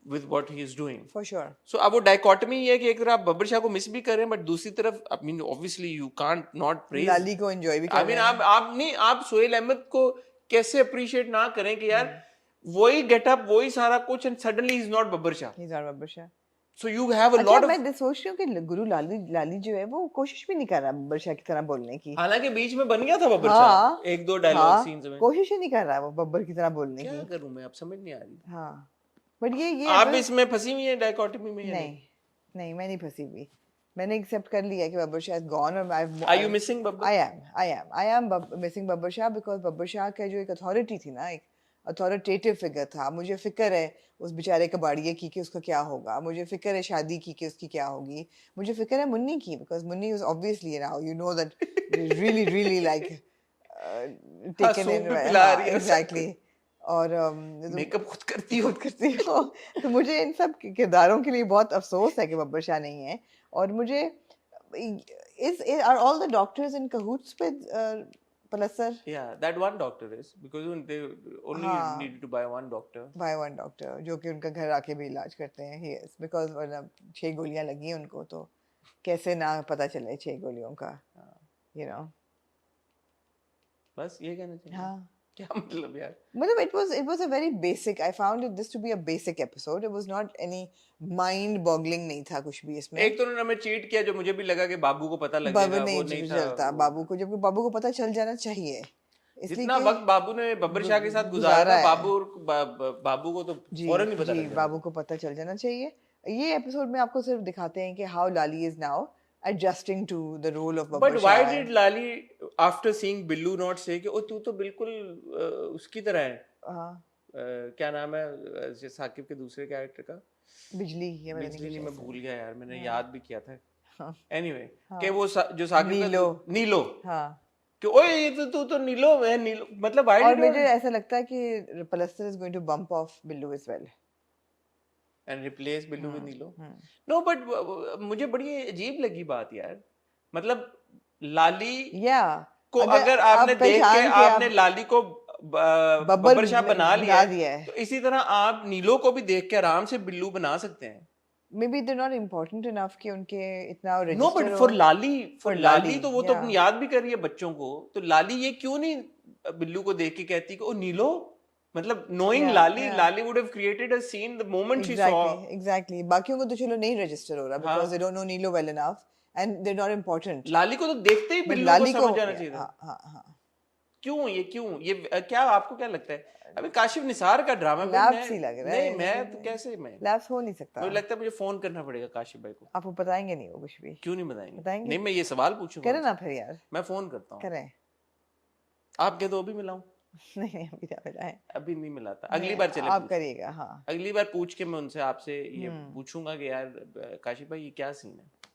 with what he is doing. For sure. So अब वो dichotomy ये है कि एक तरफ आप बब्बर शाह को मिस भी कर रहे हैं, बट दूसरी तरफ I mean obviously you can't not praise. लाली को एंजॉय भी कर I mean आप नहीं, आप सोहेल अहमद को कैसे अप्रिशिएट ना करें कि यार वही गेटअप, वही सारा कुछ, and suddenly is not Babbar Shah. He's not Babbar Shah. So you have a अच्छा, lot of. मैं सोच रही हूँ कि गुरु लाली जो है वो कोशिश भी नहीं कर रहा बब्बर शाह की तरह बोलने की. हालांकि बीच में बन गया था बब्बर हाँ, शाह एक दो डायलॉग सीन्स में. कोशिश ही नहीं कर रहा वो बब्बर की तरह बोलने क्या की. करूं मैं, अब समझ नहीं आ रही. हाँ, बट ये आप इसमें फंसी हुई हैं डाइकोटमी में? नहीं, मैं नहीं फंसी हुई. मैंने एक्सेप्ट कर लिया कि बब्बर शाह इज गॉन. और Are you missing Babbar? I am missing Babbar Shah because Babbar Shah का जो एक अथॉरिटी थी ना, एक अथॉरिटेटिव फिगर था. मुझे फिक्र है उस बेचारे कबाड़िए की कि उसका क्या होगा. मुझे फिक्र है शादी की कि उसकी क्या होगी. मुझे फिक्र है मुन्नी की because Munni is obviously now you know that really like taken in. Exactly. और मेकअप खुद करती हो तो मुझे इन सब किरदारों के लिए बहुत अफसोस है कि बब्बर शाह नहीं है. और मुझे are all the doctors in cahoots with Palassar? Yeah, that one doctor is because they only needed to buy one doctor. Buy one doctor जो कि उनका घर आके भी इलाज करते हैं. He is because 6 गोलियां लगी हैं उनको, तो कैसे ना पता चले 6 गोलियों का, you know. बस ये कहना चाहिए. हाँ. क्या मतलब यार? मतलब it was a very basic. I found this to be a basic episode. It was not any mind boggling, नहीं था कुछ भी इसमें. एक तो उन्होंने हमें चीट किया जो मुझे भी लगा कि बाबू को पता लग जाएगा, वो नहीं चलता बाबू को, जबकि बाबू को पता चल जाना चाहिए. जितना वक्त बाबू ने बब्बर शाह के साथ गुजारा, बाबू को तो फौरन ही पता लग जाएगा. बाबू को पता चल जाना चाहिए. ये एपिसोड में आपको सिर्फ दिखाते हैं कि how Lali is now adjusting to the role of Babbar Shah. But why did Lali after seeing Billu not say कि ओ तू तो बिल्कुल उसकी तरह है? क्या नाम है साकिब के दूसरे कैरेक्टर का? बिजली नहीं, मैं भूल गया यार, मैंने याद भी किया था. Anyway, कि वो जो साकिब नीलो. हाँ. कि ओए ये तो नीलो है, नीलो मतलब why did? और मुझे ऐसा लगता है कि Palassar is going to bump off Billu as well. And replace Billu with Nilo. No, but मुझे बड़ी अजीब लगी बात यार. मतलब लाली को अगर आपने देख के आपने लाली को बब्बर शाह बना लिया है, तो इसी तरह आप नीलो को भी देख के आराम से बिल्लू बना सकते हैं. Maybe they're not important enough कि उनके इतना register. No, but for लाली तो वो तो याद भी कर रही है बच्चों को. तो लाली ये क्यों नहीं बिल्लू को देख के कहती कि ओ नीलो, मतलब knowing Lali would have created a scene the moment she saw. Exactly. बाकियों को तो चलो नहीं register हो रहा because they don't know Nilo well enough and they're not important. लाली को तो देखते ही But बिल्लू को लाली को समझ जाना चाहिए था। हाँ क्यों ये क्या आपको क्या लगता है? अभी काशिफ निसार का ड्रामा लैप्स ही लग रहा है। नहीं मैं तो कैसे मैं लैप्स हो नहीं सकता। मुझे लगता है मुझे फोन करना पड़ेगा काशिफ भाई को। आपको बताएंगे नहीं वो कुछ भी। क्यों नहीं बताएंगे? बताएंगे। नहीं मैं ये सवाल पूछूंगा। करें ना फिर यार। मैं फोन करता हूँ। करें। आप कह दो अभी मिलाऊं? नहीं अभी ना मिलाएं। अभी नहीं मिलाता, अगली बार चले आप करिएगा। हाँ अगली बार पूछ के मैं उनसे आपसे ये पूछूंगा कि यार काशिफ भाई ये क्या सीन है।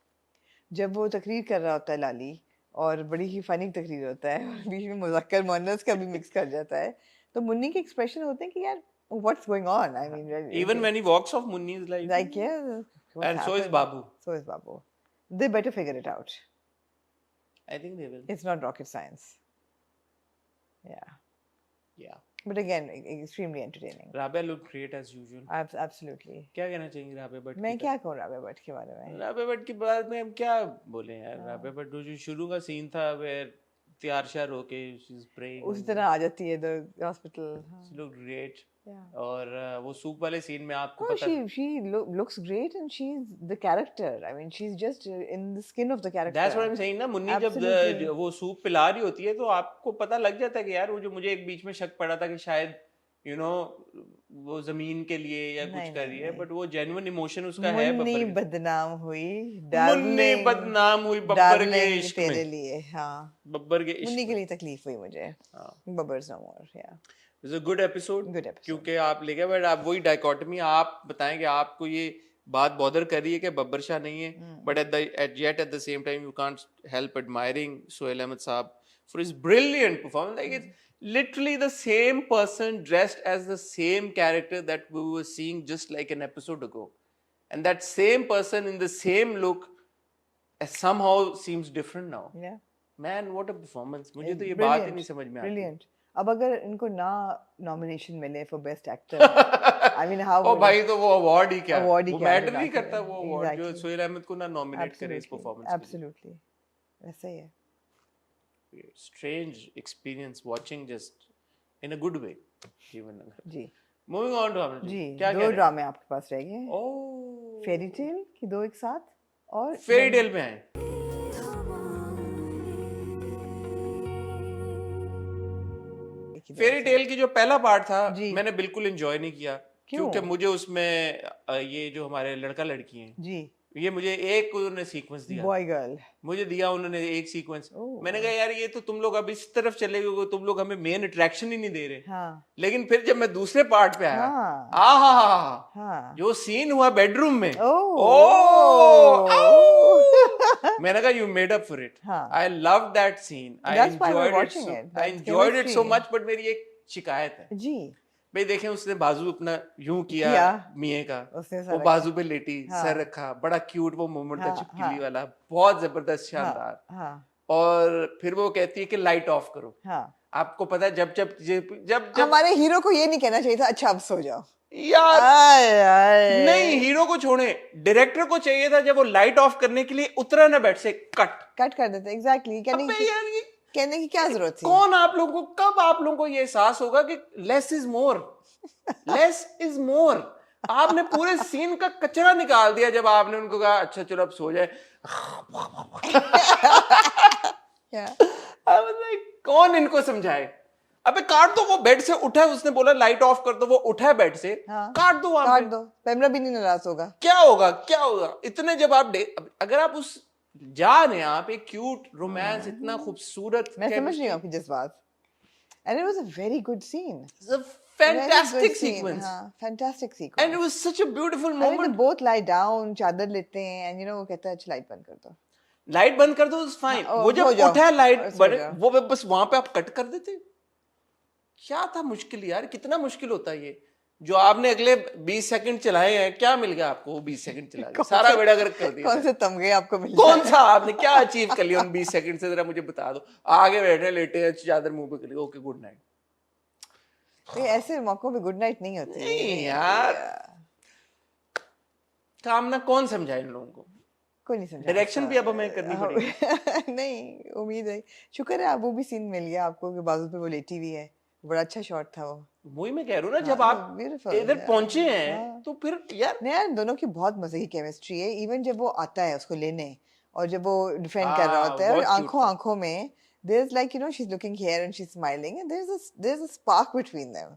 जब वो तकरीर कर रहा होता है लाली और बड़ी ही फनी तकरीर होता है और बीच में मुज़क्कर मुअन्नस का भी मिक्स कर जाता है तो मुन्नी के एक्सप्रेशन होते हैं कि यार what's going on. I mean even when he walks off Munni is like and so is Babu they better figure it out. I think they will. It's not rocket science. Yeah but again extremely entertaining. Rabia look great as usual. Absolutely. क्या कहना चाहेंगे राबिया भट्ट? मैं क्या कहूँ राबिया भट्ट के बारे में? राबिया भट्ट के बारे में हम क्या बोले यार। राबिया भट्ट जो शुरू का सीन था वेयर तैयार शार होके शी इज प्रेइंग उसी तरह आ जाती है the hospital. She look great. और वो सूप वाले सीन में आपको No, पता she looks great and she's the character. I mean, she's just in the skin of the character. That's what I'm saying ना। मुन्नी जब Absolutely. वो सूप पिला रही होती है तो आपको पता लग जाता है कि यार वो जो मुझे एक बीच में शक पड़ा था कि शायद यू नो वो जमीन के लिए या कुछ कर रही है बट वो जेन्युइन इमोशन उसका है। मुन्नी बदनाम हुई मुन्नी बदनाम हुई बब्बर के इश्क तेरे में। लिए। हाँ बब्बर के इश्क मुन्नी के लिए तकलीफ हुई मुझे। बब्बर्स नो मोर। या it's a good episode. Good episode. क्योंकि आप ले गए बट आप वही डाइकोटमी आप बताएं कि आपको ये बात बॉदर कर रही है कि बब्बर शाह नहीं है but at the same time you can't help admiring Sohail Ahmed sahab for his brilliant performance. Like it's literally the same person dressed as the same character that we were seeing just like an episode ago, and that same person in the same look somehow seems different now. Yeah. Man, what a performance. मुझे तो ये Brilliant. बात ही नहीं समझ में आती। Brilliant. अब अगर इनको ना नॉमिनेशन मिले for best actor I mean how ओ भाई तो वो अवार्ड ही क्या Award ही वो क्या मैटर होगा नहीं करता वो अवार्ड जो Exactly. सोहेल अहमद को ना नॉमिनेट करे इस परफॉर्मेंस। एब्सोल्युटली वैसा ही है। Strange experience watching just in a good way even ji moving on to आपने जी क्या दो ड्रामे आपके पास रह गए। ओह फेरी टेल की दो एक साथ और फेरी टेल में आए। फेरी टेल की जो पहला पार्ट था मैंने बिल्कुल एंजॉय नहीं किया क्योंकि मुझे उसमें ये जो हमारे लड़का लड़की हैं जी ये मुझे एक उन्होंने सीक्वेंस दिया बॉय गर्ल मुझे दिया उन्होंने एक सीक्वेंस। मैंने कहा यार ये तो तुम लोग अब इस तरफ चले गए तुम लोग हमें मेन अट्रैक्शन ही नहीं दे रहे। हाँ लेकिन फिर जब मैं दूसरे पार्ट पे आया हाँ हाँ जो सीन हुआ बेडरूम में मैंने कहा you made up for it. I love that scene. I enjoyed it so much but मेरी एक शिकायत है जी भाई देखें उसने बाजू अपना यूं किया मियाँ का वो बाजू पे लेटी सर रखा बड़ा क्यूट वो मोमेंट था चिपकली वाला बहुत जबरदस्त शानदार। और फिर वो कहती है कि लाइट ऑफ करो। आपको पता है जब जब जब जब हमारे हीरो को ये नहीं कहना चाहिए था अच्छा अब सो जाओ यार। नहीं हीरो को छोड़े डायरेक्टर को चाहिए था जब वो लाइट ऑफ करने के लिए उतरा ना बेड से कट कर देते। एग्जैक्टली कहने की क्या जरूरत थी? कौन आप लोगों को कब आप लोगों को ये एहसास होगा कि less is more less is more. आपने पूरे सीन का कचरा निकाल दिया जब आपने उनको कहा अच्छा चलो अब सो जाए। कौन इनको समझाए? अबे काट दो वो बेड से उठा है उसने बोला लाइट ऑफ कर दो वो उठा है बेड से काट दो पैमरा भी नहीं नाराज होगा। क्या होगा इतने जब आप अगर आप उस जान है आप एक क्यूट रोमांस इतना खूबसूरत मैं समझ रही हूँ आपकी जज्बात and it was a very good scene. It's a fantastic sequence. Fantastic sequence. And it was such a beautiful moment. I mean, they both lie down, चादर लेते हैं and you know वो कहता है अच्छा लाइट बंद कर दो। लाइट बंद कर दो is fine. वो जब उठा है लाइट वो बस वहां पे आप कट कर देते। क्या था मुश्किल यार कितना मुश्किल होता है ये जो आपने अगले 20 सेकंड चलाए हैं क्या मिल गया आपको वो 20 सेकंड चला के सारा बेड़ा गर्क कर दिया। कौन से तमगे आपको मिल कौन सा आपने क्या अचीव कर लिया उन 20 सेकंड से जरा मुझे बता दो। आगे बैठे लेटे हैं चादर मुंह पे कर लिया ओके गुड नाइट। ऐसे मौकों पे गुड नाइट नहीं होती नहीं यार कामना कौन समझाए इन लोगों को कोई नहीं समझा। डायरेक्शन भी अब हमें करनी पड़ेगी। नहीं उम्मीद है शुक्र है वो भी सीन मिल गया आपको कि बाजू पे वो लेटी हुई है बड़ा अच्छा शॉट था वही मैं कह रहा हूँ ना जब आप इधर पहुंचे हैं तो फिर यार नहीं यार दोनों की बहुत मजे की केमिस्ट्री है। इवन जब वो आता है उसको लेने और जब वो डिफेंड कर रहा होता है और बहुत cute आंखों था। आंखों में there is like she's looking here and she's smiling and there's a spark between them.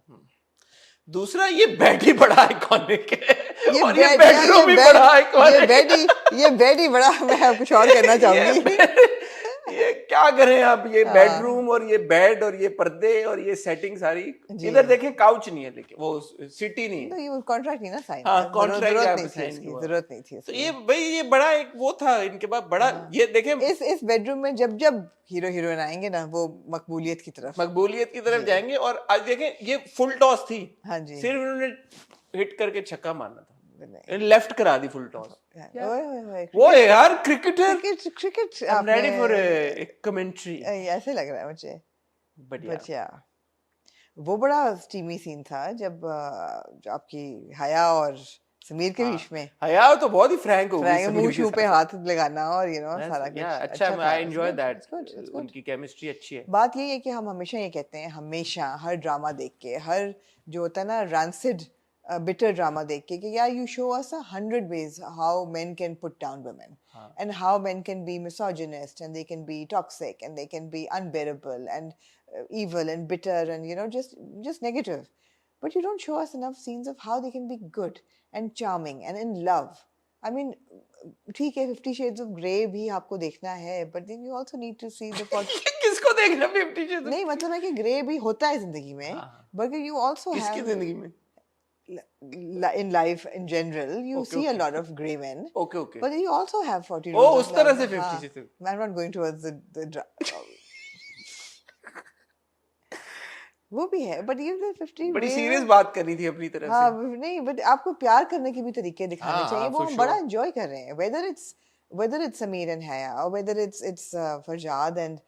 दूसरा ये बेड ही बड़ा आइकॉनिक है और ये बेड बेडरूम भी बड़ा आइकॉनिक ये बेड ही बड़ा मैं कुछ और कहना चाहूंगी ये क्या करें आप, ये हाँ। बेडरूम और ये बेड और ये पर्दे और ये सेटिंग सारी, जी। इधर देखें काउच नहीं है, लेकिन वो सिटी नहीं तो है, ये कॉन्ट्रैक्ट नहीं ना साइन हाँ कॉन्ट्रैक्ट जरूरत नहीं नहीं थी इसकी जरूरत नहीं थी तो इसकी। ये भाई ये बड़ा एक वो था इनके पास बड़ा, ये देखें इस बेडरूम में जब जब हीरो हीरोइन आएंगे ना वो मकबूलियत की तरफ मकबूलियत की तरफ जाएंगे, और आज देखें ये फुल टॉस थी, हाँ जी सिर्फ इन्होंने हिट करके छक्का मारना था, लेफ्ट करा दी फुल टॉस। ओए वो है यार cricketer, cricket I am ready for a commentary, ऐसे लग रहा है मुझे बढ़िया। बट या वो बड़ा स्टीमी सीन था जब जो आपकी हया और समीर के बीच में हया तो बहुत ही फ्रैंक हो गई मुंह शू पे हाथ लगाना और सारा कुछ अच्छा, था। I enjoy It's that, good, it's good. उनकी केमिस्ट्री अच्छी है। बात यही है कि हम हमेशा ये कहते हैं, हमेशा हर ड्रामा देख के, हर जो होता है ना रैंसिड बिटर ड्रामा देख के, कि यार you show us 100 ways how main can put down women and how main can be misogynist and they can be toxic and they can be unbearable and evil and bitter and just negative, but you don't show us enough scenes of how they can be good and charming and in love. I mean, ठीक है 50 Shades of Grey भी आपको देखना है, but then you also need to see the किसको देखना 50 Shades? नहीं मतलब है कि ग्रे भी होता है जिंदगी में, but you also किसकी have जिंदगी में? in life in general you Okay, see a okay. lot of grey men, Okay. but you also have 40 O Rows उस of तरह Love. से 50 हाँ, Shades. I'm not going towards the वो भी है, but you 50 बड़ी ways सीरियस of- बात करनी थी अपनी तरफ हाँ से। नहीं, बट आपको प्यार करने के भी तरीके दिखाने हाँ, चाहिए, वो for हम sure. बड़ा एंजॉय कर रहे हैं, whether it's Sameer and Haya or whether it's Farjad and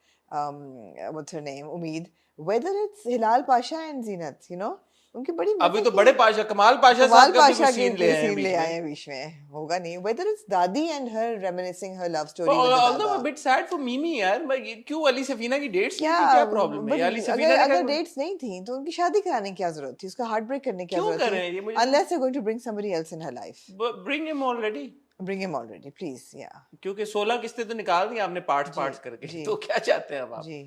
what's her name Umeed, whether it's Hilal Pasha and Zinat, उनकी बड़ी अभी तो बड़े पाशा, कमाल पाशा साहब का भी कुछ सीन ले आए हैं बीच में। बीच में, होगा नहीं, whether it's Dadi and her reminiscing her love story with the Although Dada. a bit sad for Mimi यार, मैं क्यों अली सफीना की डेट्स नहीं क्या थी, क्या प्रॉब्लम है? but अली सफीना ने अगर क्या डेट्स नहीं थी तो उनकी शादी कराने की क्या जरूरत थी, उसका हार्ट ब्रेक करने की क्या क्यों जरूरत कर रहे हैं ये थी, मुझे unless they're going to bring somebody else in her life. bring him already, Bring him already, please, yeah. क्योंकि 16 किस्तें तो निकाल दी आपने पार्ट्स करके, जी। तो क्या चाहते हैं अब आप? जी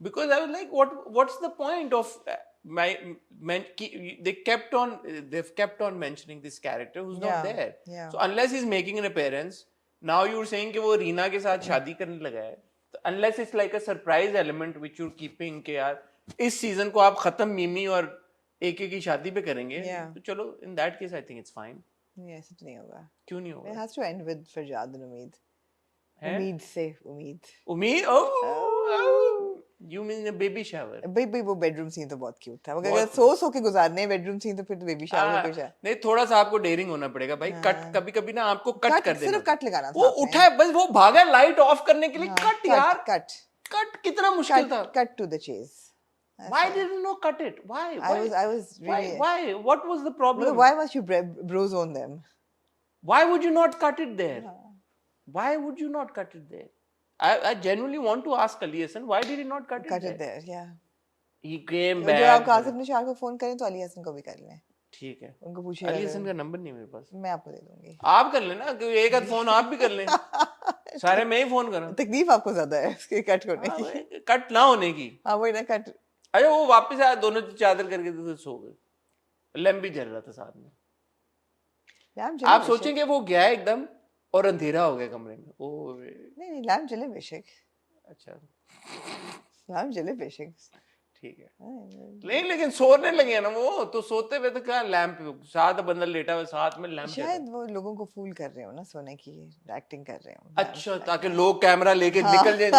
Because I was like, what's the point of they've kept on mentioning this character who's not Yeah, there. yeah. So unless he's making an appearance, now you're saying कि वो रीना के साथ शादी करने लगा है, तो unless it's like a surprise element which you're keeping कि यार इस सीजन को आप खत्म मिमी और एके की शादी पे करेंगे, Yeah. तो चलो in that case I think it's fine. yes, it नहीं होगा, क्यों नहीं it होगा? has to end with Farjad and Umeed. है? उम्मीद से उम्मीद उम्मीद, oh, you mean a baby shower? भाई वो बेडरूम सीन तो बहुत क्यूट था, अगर बहुत- सो के गुजारने बेडरूम सीन तो फिर तो बेबी शावर हाँ, कुछ है, नहीं थोड़ा सा आपको डेयरिंग होना पड़ेगा भाई, कट कभी कभी ना आपको कट कर देना, सिर्फ कट लगाना वो उठा है बस, वो भागा लाइट ऑफ करने के लिए, कट यार, कट कट कितना मुश्किल था, cut to the chase. why didn't you cut it, why I was really why what was the problem, why must you bros on them? why would you not cut it there, why would you not cut it there? I genuinely want to ask Ali Hassan, why did he not cut it there? Yeah. He came जब आप back. Qasim निशार को phone करें तो अली हसन को भी कर लें, ठीक है, उनको पूछिए, अली हसन का नंबर नहीं है मेरे पास, मैं आपको दे दूंगी. आप कर लेना, क्योंकि एक आध फोन आप भी कर लें, सारे मैं ही फोन करूं, तकलीफ आपको ज्यादा है उसके कट करने की. कट ना होने की. हाँ वही ना कट. अरे वो वापस आया, दोनों चादर करके तो सो गए, लैम्प भी जल रहा था साथ में. लैम्प आप सोचेंगे वो गया एकदम और अंधेरा हो गया कमरे में, ओ नहीं लैम्प जले बेशक, अच्छा लैम्प जले बेशक. ठीक है, नहीं लेकिन सोने लगे ना वो, तो सोते हुए तो क्या लैंप साथ बंदा लेटा हुआ साथ में लैंप शायद वो लोगों को फूल कर रहे हो ना, सोने की एक्टिंग कर रहे हो. अच्छा, ताकि लोग कैमरा लेके निकल जाए.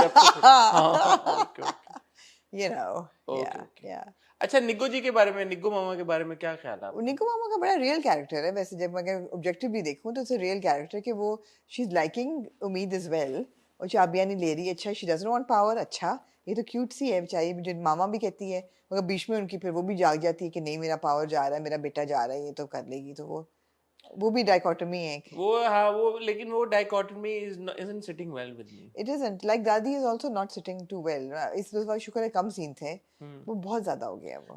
You know, Okay, yeah, okay. yeah. अच्छा, निग्गो जी के बारे में, निग्गो मामा के बारे में क्या ख्याल है आपका? निको मामा का बड़ा रियल कैरेक्टर है वैसे, जब मैं ऑब्जेक्टिवली देखूं तो इट्स अ रियल कैरेक्टर कि वो शी इज लाइकिंग उम्मीद एज वेल, और चाबियां नहीं ले रही, अच्छा शी डजंट वांट पावर, अच्छा ये तो क्यूट सी है बेचारी, जो मामा भी कहती है, मगर बीच में उनकी फिर वो भी जाग जाती है कि नहीं मेरा पावर जा रहा है, मेरा बेटा जा रहा है, ये तो कर लेगी, तो वो भी डाइकोटमी है. वो हाँ वो, लेकिन वो dichotomy isn't sitting well with me. It isn't, like दादी is also not sitting too well. इस बार शुक्र है कम सीन थे, वो बहुत ज्यादा हो गया वो.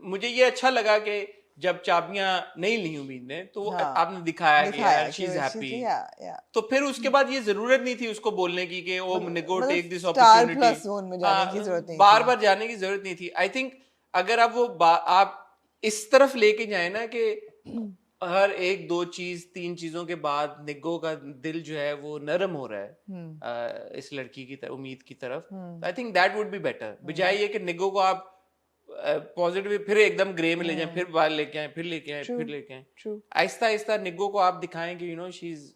मुझे ये अच्छा लगा कि जब चाबियां नहीं ली उम्मीद ने तो हाँ, आपने दिखाया कि दिखाया यार शी इज हैप्पी, या तो फिर उसके बाद ये जरूरत नहीं थी उसको बोलने की कि ओ निगो take this star opportunity, plus zone में जाने की जरूरत नहीं बार थी। बार जाने की जरूरत नहीं थी। आई थिंक अगर आप आप इस तरफ लेके जाए ना कि हर एक दो चीज तीन चीजों के बाद निगो का दिल जो है वो नरम हो रहा है इस लड़की की तरफ, उम्मीद की तरफ, I think that would be better, बजाय ये कि निगो को आप पॉजिटिव फिर एकदम ग्रे में ले जाएं, फिर बाहर लेके आए, फिर लेके आए, फिर लेके आए। ट्रू आहिस्ता आहिस्ता निगो को आप दिखाएं कि you know she is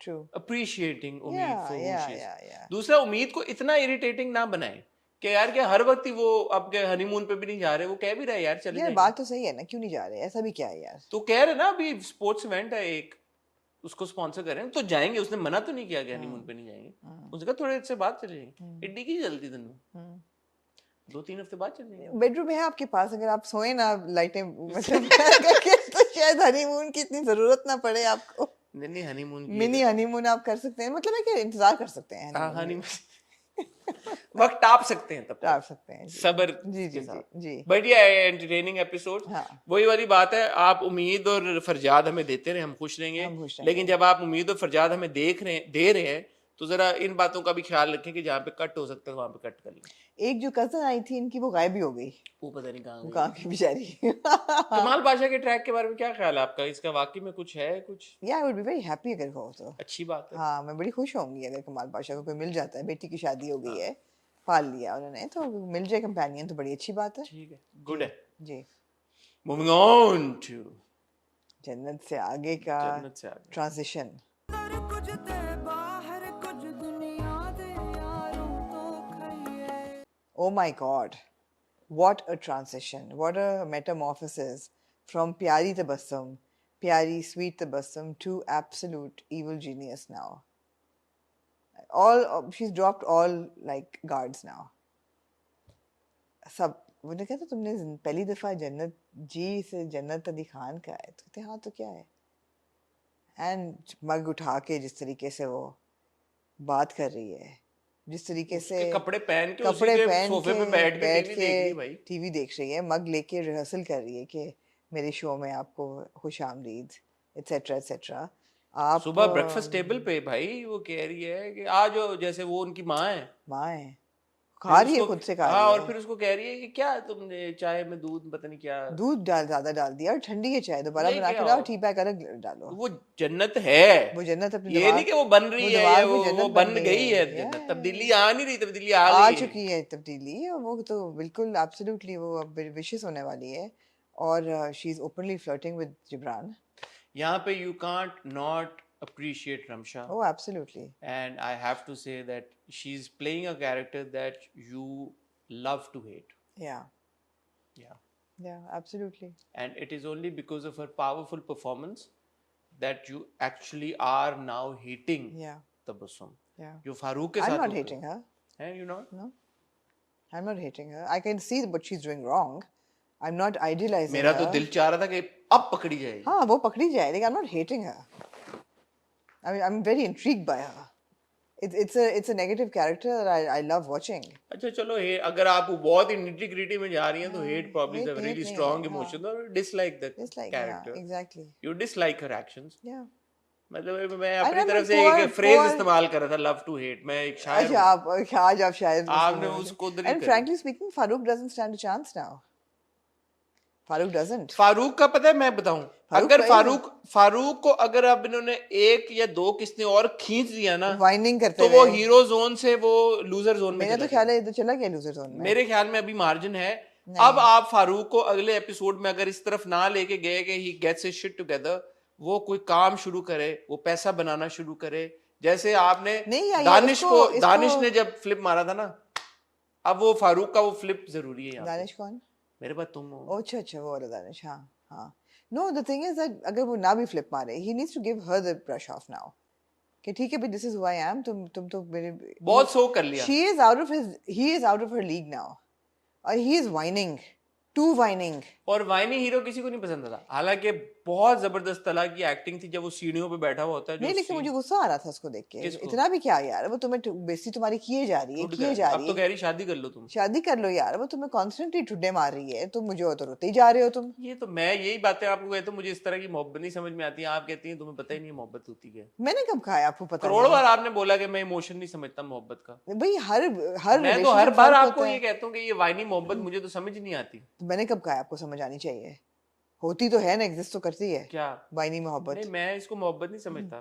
true appreciating उम्मीद Yeah, for yeah, who she yeah, is. yeah. दूसरा, उम्मीद को इतना इरिटेटिंग ना बनाए कि यार क्या हर वक्त ही वो आपके हनीमून पे भी नहीं जा रहे, वो कह भी रहा है यार चले यार जाएंगे, बात तो सही है ना, क्यों नहीं जा रहे, ऐसा भी क्या है यार। तो कह रहे ना अभी स्पोर्ट्स इवेंट है एक, उसको स्पॉन्सर करें तो जाएंगे, उसने मना तो नहीं किया कि हनीमून पे नहीं जाएंगे, उसने कहा थोड़े से बाद चले जाएंगे, इड्डी की जल्दी तेनू 2-3 हफ्ते बाद चले जाएंगे। बेडरूम है आपके पास, अगर आप सोए ना लाइटें मतलब करके, तो शायद हनीमून की इतनी जरूरत ना पड़े आपको। नहीं हनीमून मिनी हनीमून आप कर सकते हैं, मतलब है कि इंतजार कर सकते हैं, हाँ honeymoon में। हनीमून वक्त टाप सकते हैं तब तक। टाप सकते हैं जी। सबर जी के जी साथ। जी बट ये एंटरटेनिंग एपिसोड, हाँ। वही वाली बात है, आप उम्मीद और फरजाद हमें देते रहे, हम खुश रहेंगे, हम खुश रहेंगे। लेकिन जब आप उम्मीद और फरजाद हमें दे रहे हैं तो जरा इन बातों का भी ख्याल रखें कि जहाँ पे कट हो सकता है वहां पे कट कर लें। एक जो कजन आई थी इनकी, वो गायब भी हो गई, वो पता नहीं कहाँ वो गई। कहाँ की बेचारी। कमाल बादशाह के ट्रैक के बारे में क्या ख्याल है आपका? इसका वाकई में कुछ है, कुछ या I would be very happy अगर हो तो। अच्छी बात है? हाँ, मैं बड़ी खुश होंगी अगर कमाल पाशा को कोई मिल जाता है, बेटी की शादी हो गई है, पाल लिया उन्होंने, तो मिल जाए कंपेनियन तो बड़ी अच्छी बात है। ठीक है, गुड है। जी, मूविंग ऑन टू जन्नत से आगे का जन्नत से आगे। Transition. Oh my God, what a transition, what a metamorphosis from Pyari Tabassum, Pyari sweet Tabassum, to absolute evil genius now. She's dropped all like guards now. सब वो ने कहता तुमने पहली दफा जन्नत जी से जन्नत अली खान का है, तो कहते हाँ तो क्या है, एंड मग उठा के जिस तरीके से वो बात कर रही है, जिस तरीके से उसके कपड़े पहन के कपड़े उसी के पहन सोफे के पे बैठ के टीवी देख रही है भाई। टीवी देख रही है, मग लेके रिहर्सल कर रही है कि मेरे शो में आपको खुश आमदीद एटसेट्रा एटसेट्रा। आप सुबह ब्रेकफास्ट टेबल पे भाई वो कह रही है कि आज जैसे वो उनकी माँ है, माँ है, खा रही है, उसको- खुद से खा हाँ, रही और है, फिर उसको कह रही है कि क्या तुमने चाय में दूध पता नहीं क्या, दूध ज्यादा डाल दिया और ठंडी है चाय, दोबारा लेके बना के आओ। लाओ, टी बैग अलग डालो। वो जन्नत है, वो जन्नत अपने ये दिमाग- नहीं कि वो बन रही वो है दिमाग या में वो जन्नत बन गई है या- जन्नत, तब्दीली आ नहीं रही, तब्दीली आ आ गई है। चुकी है तब्दीली, और वो तो बिल्कुल एब्सोल्युटली वो अब विशेष होने वाली है, और she is openly flirting with Jibran. यहाँ पे you can't not appreciate Ramsha, Oh, absolutely. and I have to say that she's playing a character that you love to hate. Yeah, Yeah. yeah, absolutely. And it is only because of her powerful performance that you actually are now hating Yeah, Tabassum. yeah. जो फारूक के I'm साथ not होता है। hating her. हैं, you not? No, I'm not hating her. I can see what she's doing wrong. I'm not idealizing मेरा her. तो दिल चाह रहा था कि अब पकड़ी जाएगी। हाँ, वो पकड़ी जाए, लेकिन I'm not hating her. I mean, I'm very intrigued by her. It's a negative character that I love watching. अच्छा चलो, अगर आप बहुत ही निटी ग्रिटी में जा रही हैं तो hate probably is a hate really नहीं strong है, हाँ। emotion, or dislike the Just like character. yeah, exactly. You dislike her actions. Yeah. मतलब मैं I अपनी remember तरफ से poor- एक फ्रेज poor- इस्तेमाल कर रहा था, love to hate। मैं एक शायर अच्छा, हूँ। आज आप शायद आपने उसको उधर ही And कर frankly speaking, Farouk doesn't stand a chance now. Farouk doesn't. Farooq का पता है, मैं बताऊं, फारूक अगर का फारूक को अगर अब इन्होंने एक या दो किस्तें और खींच दिया ना, Whining करते तो वो हुए। हीरो जोन से वो लूजर जोन में मेरा चला तो ख्याल है इधर चला गया लूजर जोन में। मेरे ख्याल में अभी मार्जिन है। अब आप फारूक को अगले एपिसोड में अगर इस तरफ ना लेके गए कि he gets his shit together, वो कोई काम शुरू करे, वो पैसा बनाना शुरू करे, जैसे आपने नहीं यार, दानिश इसको- को दानिश इसको- ने जब फ्लिप मारा था ना, अब वो फारूक का वो फ्लिप जरूरी है यहाँ पे। दानिश कौन? मेरे पास तुम हो। Oh, अच्छा वो वाला दानिश, हाँ हाँ। No, the thing is that अगर वो ना भी फ्लिप मारे, he needs to give her the brush off now. कि ठीक है भाई, this is who I am, तुम तो मेरे बहुत सो कर लिया। he is out of her league now, और he is whining, too whining. और वाइनी हीरो किसी को नहीं पसंद था, हालांकि बहुत जबरदस्त तला की एक्टिंग थी जब वो सीढ़ियों पे बैठा हुआ होता है, जो नहीं, लेकिन मुझे गुस्सा आ रहा था उसको देख के। किसको? इतना भी क्या यार, वो तुम्हें बेइज्जती तुम्हारी किए जा रही है, ठुड किए कर जा अब रही तो है। कह रही शादी कर लो तुम। शादी कर लो यार, वो तुम्हें कॉन्स्टेंटली ठुड्डे मार रही है, तुम मुझे तो रोते ही जा रहे हो तुम। ये तो मैं यही बातें आपको कहता हूँ, मुझे इस तरह की मोहब्बत नहीं समझ में आती है। आप कहती हैं तुम्हें पता ही नहीं है मोहब्बत होती क्या है। मैंने कब कहा है आपको पता करोड़ों नहीं? बार आपने बोला कि मैं इमोशन नहीं समझता मोहब्बत का। भाई हर हर मैं तो हर रिलेशनशिप बार फर्क आपको होता ये है। कहता हूँ कि ये वाइनी मोहब्बत मुझे तो समझ नहीं आती। तो मैंने कब कहा है आपको समझ आनी चाहिए? होती तो है ना, एग्जिस्ट तो करती है क्या? बाइनी नहीं, मोहब्बत। मैं इसको मोहब्बत नहीं समझता।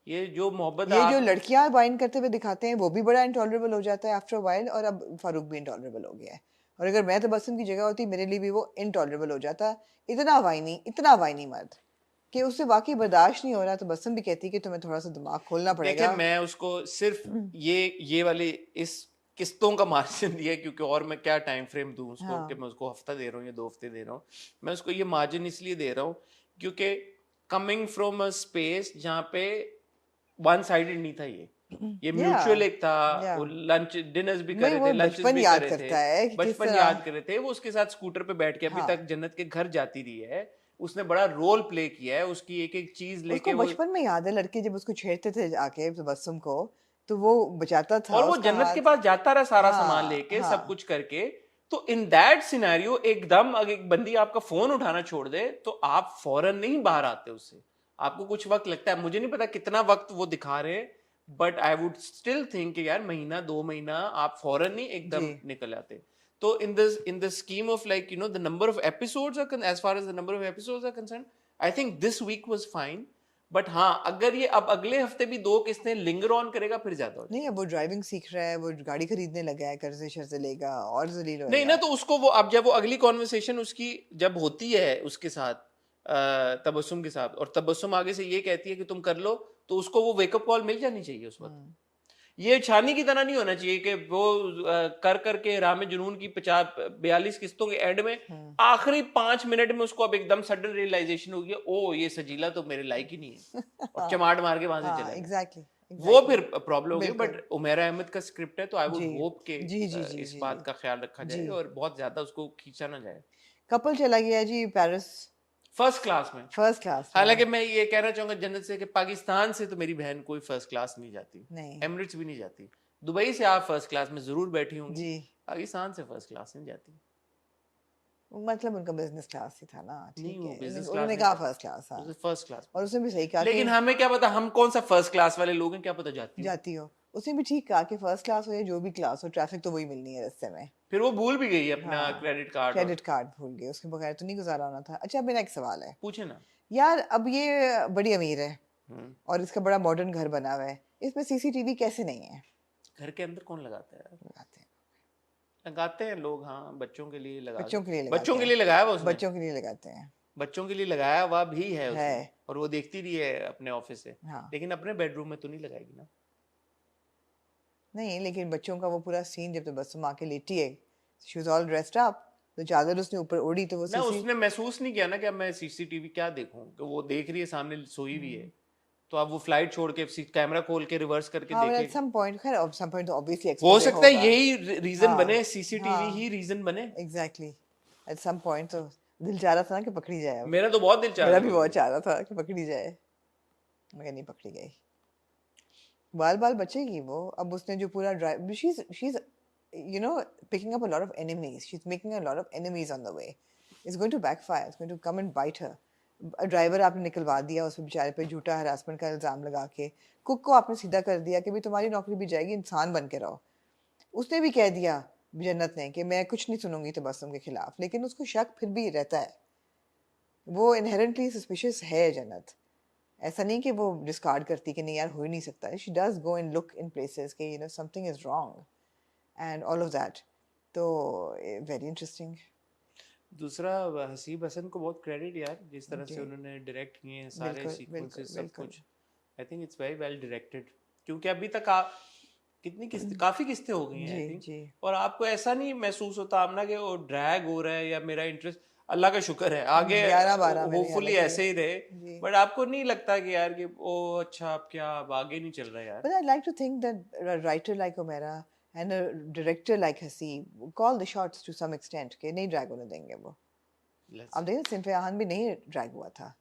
ये जो मोहब्बत ये जो आप लड़कियां बाइंड करते हुए दिखाते हैं वो भी बड़ा इंटॉलरेबल हो जाता है आफ्टर वाइल, और अब फारूक भी इंटॉलरेबल हो गया है। और अगर मैं तबस्सुम की जगह होती मेरे लिए भी वो इंटॉलरेबल हो जाता। इतना वाइनी मर्द कि उससे वाकई बर्दाश्त नहीं हो रहा। तबस्सुम भी कहती कि तुम्हें थोड़ा सा दिमाग खोलना देखे, पड़ेगा। मैं उसको सिर्फ ये वाले इस किस्तों का मार्जिन दिया, क्योंकि और मैं क्या टाइम फ्रेम दूं उसको हाँ। कि मैं उसको हफ्ता दे रहा हूँ या 2 हफ्ते दे रहा हूँ। मैं उसको ये मार्जिन इसलिए दे रहा हूँ क्योंकि कमिंग फ्रॉम अ स्पेस जहाँ पे वन साइडेड नहीं था, ये या म्यूचुअल एक था। या वो लंच डिनर्स भी कर नहीं, रहे वो थे, लंचेस बचपन भी याद कर रहे थे, करता है कि किस बचपन तरह। याद कर रहे थे। वो उसके साथ स्कूटर पे बैठ के अभी हाँ, तक जन्नत के घर जाती रही है। उसने बड़ा रोल प्ले किया है, उसकी एक एक चीज उसको लेके वो। बचपन में याद है लड़के जब उसको छेड़ते थे आके तबस्सुम को, तो वो बचाता था और वो उसका जन्नत के हाथ। पास जाता रहा सारा सामान हाँ लेके, सब हाँ। कुछ करके। तो इन दैट सिनेरियो एकदम अगर एक बंदी आपका फोन उठाना छोड़ दे तो आप फौरन नहीं बाहर आते उससे। आपको कुछ वक्त लगता है, मुझे नहीं पता कितना वक्त वो दिखा रहे, but I would still think यार महीना 2 महीना आप फौरन नहीं जी। एकदम निकल आते। तो in the scheme of like the number of episodes are, as far as the number of episodes are concern, I think this week was fine. But हाँ, अगर ये अब अगले हफ्ते भी 2 किस्तें लिंगर ऑन करेगा फिर ज्यादा हो नहीं, जाएगा। अब वो ड्राइविंग सीख रहा है, वो गाड़ी खरीदने लगा है, कर्जे शर्जे लेगा और जलील नहीं ना, होएगा। तो उसको वो अब जब वो अगली कॉन्वर्सेशन उसकी जब होती है उसके साथ तबस्सुम के साथ, और तबस्सुम आगे से ये कहती है कि तुम कर लो, तो उसको वो वेकअप कॉल मिल जानी चाहिए उस वक्त। हम्म, ये छानी की तरह नहीं होना चाहिए कि वो कर करके राम जुनून की 50-42 किस्तों के एंड में हम्म। आखिरी 5 मिनट में उसको अब एकदम सडन रियलाइजेशन हो गया, ओ ये सजीला तो मेरे लायक ही नहीं है, और हाँ चमाट मार के वहां से हाँ, चला गया। एग्जैक्टली वो एग्जैक्टली। फिर प्रॉब्लम हो गई। बिल्कुल। बट उमेरा अहमद का स्क्रिप्ट है तो आई वुड जी होप के जी जी जी इस जी बात जी का ख्याल रखा जी। जाए और बहुत ज्यादा उसको खींचा ना जाए। कपल चला गया जी पेरिस, फर्स्ट क्लास में। फर्स्ट क्लास हालांकि में। मैं ये कहना चाहूंगा जन्नत से कि पाकिस्तान से तो मेरी बहन कोई फर्स्ट क्लास नहीं जाती, नहीं एमिरेट्स भी नहीं जाती। दुबई से आप फर्स्ट क्लास में जरूर बैठी होंगी, जी, पाकिस्तान से फर्स्ट क्लास नहीं जाती। मतलब उनका बिजनेस क्लास ही था ना, नहीं, ठीक वो है, बिजनेस क्लास उन्होंने नहीं कहा था, फर्स्ट क्लास था। उसे फर्स्ट क्लास। और उसने भी सही कहा लेकिन कि हमें क्या पता हम कौन सा फर्स्ट क्लास वाले लोग हैं, क्या पता जाती हो। जाती हो। उसने भी ठीक कहा कि फर्स्ट क्लास हो या जो भी क्लास हो, ट्रैफिक तो वही मिलनी है रास्ते में। फिर वो भूल भी गई अपना हाँ, क्रेडिट कार्ड। और क्रेडिट कार्ड भूल गए, उसके बगैर तो नहीं गुजारा होना था। अच्छा, मेरा एक सवाल है पूछे ना। यार, अब ये बड़ी अमीर है हम्म। और इसका बड़ा मॉडर्न घर बना हुआ है, इसमें सीसीटीवी कैसे नहीं है? घर के अंदर कौन लगाता है यार? लगाते हैं, लगाते हैं लोग, हाँ, बच्चों के लिए लगा बच्चों के लिए बच्चों लगाते के हैं, लिए लगाया हुआ उसने, बच्चों के लिए लगाते हैं। बच्चों के लिए लगाया हुआ भी है उसने, है, और वो देखती रही है अपने ऑफिस से। हाँ। लेकिन अपने बेडरूम में तो नहीं लगाएगी ना। नहीं, लेकिन बच्चों का वो पूरा सीन जब तो बस माँ के लेटी है, she was all dressed up, तो चादर उसने ऊपर ओढ़ी तो वो ना, सीसी। उसने महसूस नहीं किया ना कि अब मैं सीसीटीवी क्या देखूं, कि वो देख रही है सामने सोई हुई है, तो अब वो फ्लाइट छोड़ के कैमरा खोल के रिवर्स करके हाँ, देखे। एट सम पॉइंट, खैर एट सम पॉइंट तो ऑब्वियसली हो एक्सपोज सकता है होगा। यही रीजन हाँ बने, सीसीटीवी हाँ, ही रीजन बने। एग्जैक्टली, एट सम पॉइंट तो दिल चाह रहा था ना कि पकड़ी जाए। अब मेरा तो बहुत दिल चाह मेरा रहा भी था बहुत कभी। चाह रहा था कि पकड़ी जाए, मगर नहीं पकड़ी गई। बाल बाल बचेगी वो। अब उसने जो पूरा drive, शीज you know picking up a lot of enemies, she's making a lot of enemies on the way. It's going to backfire, it's going to come and bite her. Driver आपने निकलवा दिया, उस बेचारे पे झूठा हरासमेंट का इल्जाम लगा के। कुक को आपने सीधा कर दिया कि भाई तुम्हारी नौकरी भी जाएगी, इंसान बन के रहो। उसने भी कह दिया जन्नत ने कि मैं कुछ नहीं सुनूंगी तबस्सुम के खिलाफ, लेकिन उसको शक फिर भी रहता है। वो इनहेरेंटली सस्पिशियस है जन्नत, ऐसा नहीं कि वो डिस्कार्ड करती कि नहीं यार हो ही नहीं सकता। She does go and look in places कि something is wrong and all of that. तो वेरी इंटरेस्टिंग। दूसरा, हसीब हसन को बहुत क्रेडिट यार, जिस तरह जी, से उन्होंने डायरेक्ट किए हैं सारे बिल्कुल बिल्कुल सीक्वेंसेस, सब बिल्कुल। कुछ। I think it's very well directed, क्योंकि अभी तक कितनी किस्तें, काफी किस्तें हो गई हैं आई जी थिंक। जी और आपको ऐसा नहीं महसूस होता आमना कि वो ड्रैग हो रहा है या मेरा इंटरेस्ट, अल्लाह का शुक्र है आगे 11-12 मेरे ख्याल होपफुली है ऐसे ही रहे। जी। बट आपको नहीं लगता कि यार कि ओ अच्छा अब क्या, अब आगे नहीं चल रहा यार? But I'd like to think that a writer like Omera and a director like Haseeb call the shots to some extent कि नहीं ड्रैग होने देंगे वो। Let's अब देखिए सिंफे आहन भी नहीं ड्रैग हुआ था,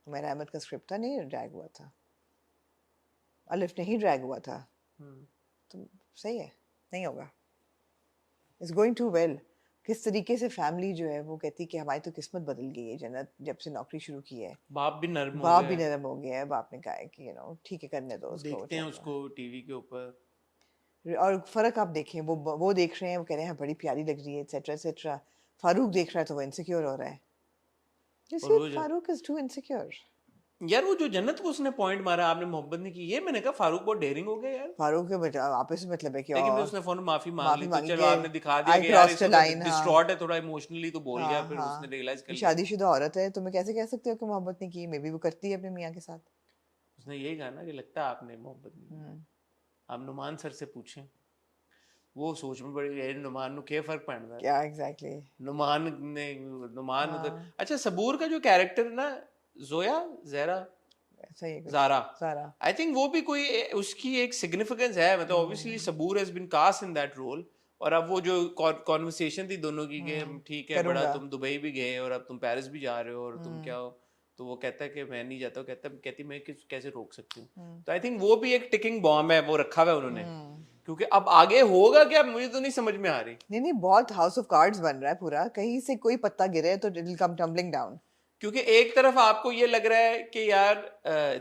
हुमायूं अहमद का स्क्रिप्ट था, नहीं ड्रैग हुआ था, अलिफ नहीं ड्रैग हुआ था, तो सही है, नहीं होगा। It's going to well. किस तरीके से फैमिली जो है वो कहती कि हमारी तो किस्मत बदल गई है, जन्नत जब से नौकरी शुरू की है। बाप भी नर्म हो बाप गया भी है। नरम हो गया है, बाप ने कहा है कि ठीक है करने दो उसको, देखते हैं चल उसको टीवी के ऊपर। रहा। और फर्क आप देखें, वो देख रहे हैं, वो कह रहे हैं बड़ी प्यारी लग रही है एटसेट्रा एटसेट्रा। फारूक देख रहा है तो वो इनसिक्योर हो रहा है। और वो फारूक इज टू इनसिक्योर। यार वो जो जन्नत को उसने पॉइंट मारा, आपने मोहब्बत नहीं की, ये मैंने कहा फारूक बहुत डेयरिंग हो गया यार। फारूक के बच्चा आपस में मतलब है कि लेकिन फिर उसने फोन माफी मांग ली, तो मांगी चलो कि आपने दिखा दिया I कि यार crossed a इसको line, हाँ। डिस्ट्रॉट है थोड़ा इमोशनली, तो बोल गया, हाँ फिर उसने हाँ, रियलाइज कर ये लिया। शादीशुदा औरत है, तुम्हें कैसे कह सकते हो कि मोहब्बत नहीं की? मे भी वो करती है अपने मियाँ के साथ। उसने यही कहा ना कि लगता है आपने मोहब्बत नहीं की। आप नुमान सर से पूछें, वो सोच में पड़ गए, नुमान नु क्या फर्क पड़ता है। क्या एग्जैक्टली? नुमान उधर। हाँ, अच्छा, सबूर का जो कैरेक्टर ना, जोया जहरा सही है कुछ। जारा, सारा आई थिंक वो भी कोई उसकी एक सिग्निफिकेंस है, मतलब obviously Sabur has been cast in that role. और अब वो जो कॉन्वर्सेशन थी दोनों की कि ठीक है बड़ा, करूँगा। तुम दुबई भी गए और अब तुम पेरिस भी जा रहे हो और तुम क्या हो, तो वो कहता है कि मैं नहीं जाता हूँ, कहती मैं कैसे रोक सकती हूँ। तो आई थिंक वो भी एक टिकिंग बॉम्ब है, वो रखा हुआ है उन्होंने, क्योंकि अब आगे होगा क्या मुझे तो नहीं समझ में आ रही। नहीं नहीं, बहुत हाउस ऑफ कार्ड्स बन रहा है पूरा, कहीं से कोई पत्ता गिरे तो it will come tumbling down. क्योंकि एक तरफ आपको ये लग रहा है कि यार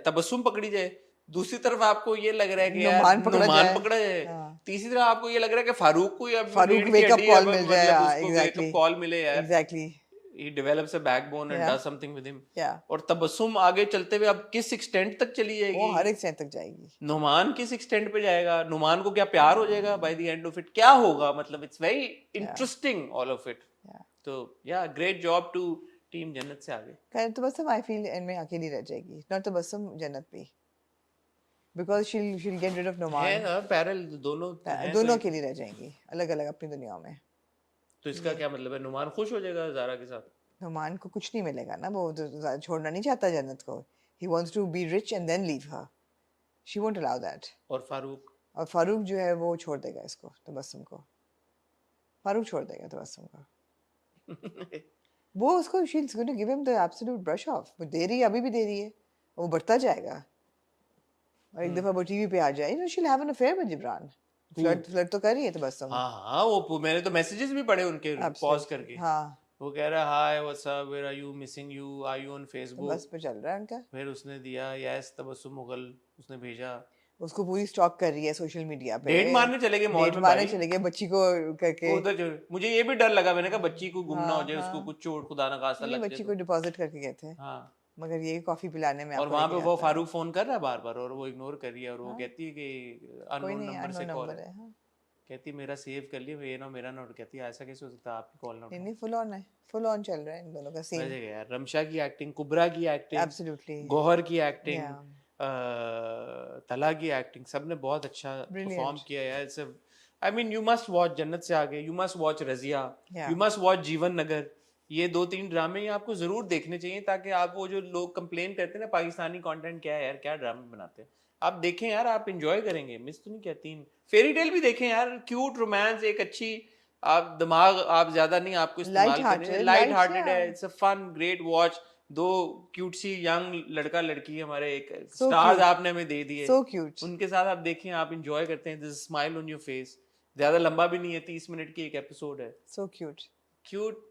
तबस्सुम पकड़ी जाए, दूसरी तरफ आपको ये लग रहा है कि यार नुमान पकड़ा नुमान जाए। पकड़ा जाए, हाँ। तीसरी तरफ आपको ये लग रहा है कि फारूक को अब फारूक रीढ़ की वेकअप हड्डी कॉल अब मिल जाए, मतलब उसको एग्जैक्टली वेकअप कॉल मिले यार, exactly. he develops a backbone and या does something with him। या और तबस्सुम आगे चलते हुए अब किस एक्सटेंट तक चली वो जाएगी, हर एक स्टेज तक जाएगी। नुमान किस एक्सटेंट पे जाएगा, नुमान को क्या प्यार हो जाएगा by the end of it, क्या होगा, मतलब it's very interesting all of it. या तो या ग्रेट जॉब टू टीम जन्नत से आगे। खैर तबस्सुम आई फील इनमें अकेली रह जाएगी, नॉट तबस्सुम, जन्नत भी, because she'll get rid of है नुमान। ना पैरल, दोनों तो हैं, दोनों तो अकेली रह जाएंगी अलग अलग अपनी दुनियाओं में। तो इसका क्या मतलब है, नुमान खुश हो जाएगा जारा के साथ? नुमान को कुछ नहीं मिलेगा ना, वो तो छोड़ना नहीं चाहता जन्नत को। he wants to be rich and then leave her, she won't allow that। और फारूक? और फारूक जो है वो छोड़ देगा इसको, तबस्सुम को। फारूक छोड़ देगा तबस्सुम को। वो उसको she's going to give him the absolute brush off। वो दे रही है, अभी भी दे रही है, वो बढ़ता जाएगा। और एक दफा वो टीवी पे आ जाए, she'll have an affair with Jibran. Flirt तो कर रही है तबस्सुम। हाँ हाँ, वो मैंने तो मैसेजेस भी पढ़े उनके पॉज करके। हाँ, वो कह रहा है hi what's up, where are you, missing you, are you on तो फेसबुक। बस पे चल रहा है उनका। फिर उसने दिया यस तबस्सुम मुगल, उसने भेजा। उसको पूरी स्टॉक कर रही है सोशल मीडिया पे। डेट मारने चले गए मॉल डेट में मारने भाई। चले गए बच्ची को करके। उधर मुझे ये भी डर लगा, मैंने कहा बच्ची को गुम ना हो हाँ, जाए, उसको हाँ। कुछ चोट खुदा ना खास्ता ये लग बच्ची जाए को तो। डिपॉजिट करके गए थे, हाँ, मगर ये कॉफी पिलाने में और आपको वहां पे लेके वो जाता है। फारूक फोन कर रहा है बार बार और वो इग्नोर कर रही है, और वो हाँ। कहती है कि कोई अननोन नहीं, नंबर से अननोन कॉल नंबर है, है। हाँ। कहती मेरा सेव कर लिया, ये ना मेरा नोट, कहती है ऐसा कैसे हो सकता है आपकी कॉल ना नहीं उठाऊं। नहीं, फुल ऑन है, फुल ऑन चल रहा है इन दोनों का सीन। मजे गए यार, रमशा की एक्टिंग, कुबरा की एक्टिंग, एब्सोल्युटली। गौहर की एक्टिंग, Yeah. तला की एक्टिंग, सबने बहुत अच्छा Brilliant. परफॉर्म किया यार। It's I mean you must watch जन्नत से आगे, you must watch Razia, Yeah. You must watch जीवन नगर। ये 2-3 ड्रामे आपको जरूर देखने चाहिए, ताकि आप वो जो लोग कंप्लेन करते हैं ना पाकिस्तानी कंटेंट क्या है यार, क्या ड्रामे बनाते हैं, आप देखें यार, आप इंजॉय करेंगे, मिस तो नहीं कहती। फेरी टेल भी देखें यार, क्यूट रोमांस, एक अच्छी, आप दिमाग आप ज्यादा नहीं आपको इस्तेमाल करें, लाइट हार्टेड है, it's a fun great watch. दो क्यूटसी यंग लड़का लड़की हमारे एक स्टार्स cute. आपने हमें दे दिए, So cute. उनके साथ आप देखें, आप इंजॉय करते हैं, this smile on your face. ज्यादा लंबा भी नहीं है, 30 मिनट की एक एपिसोड है, So cute. Cute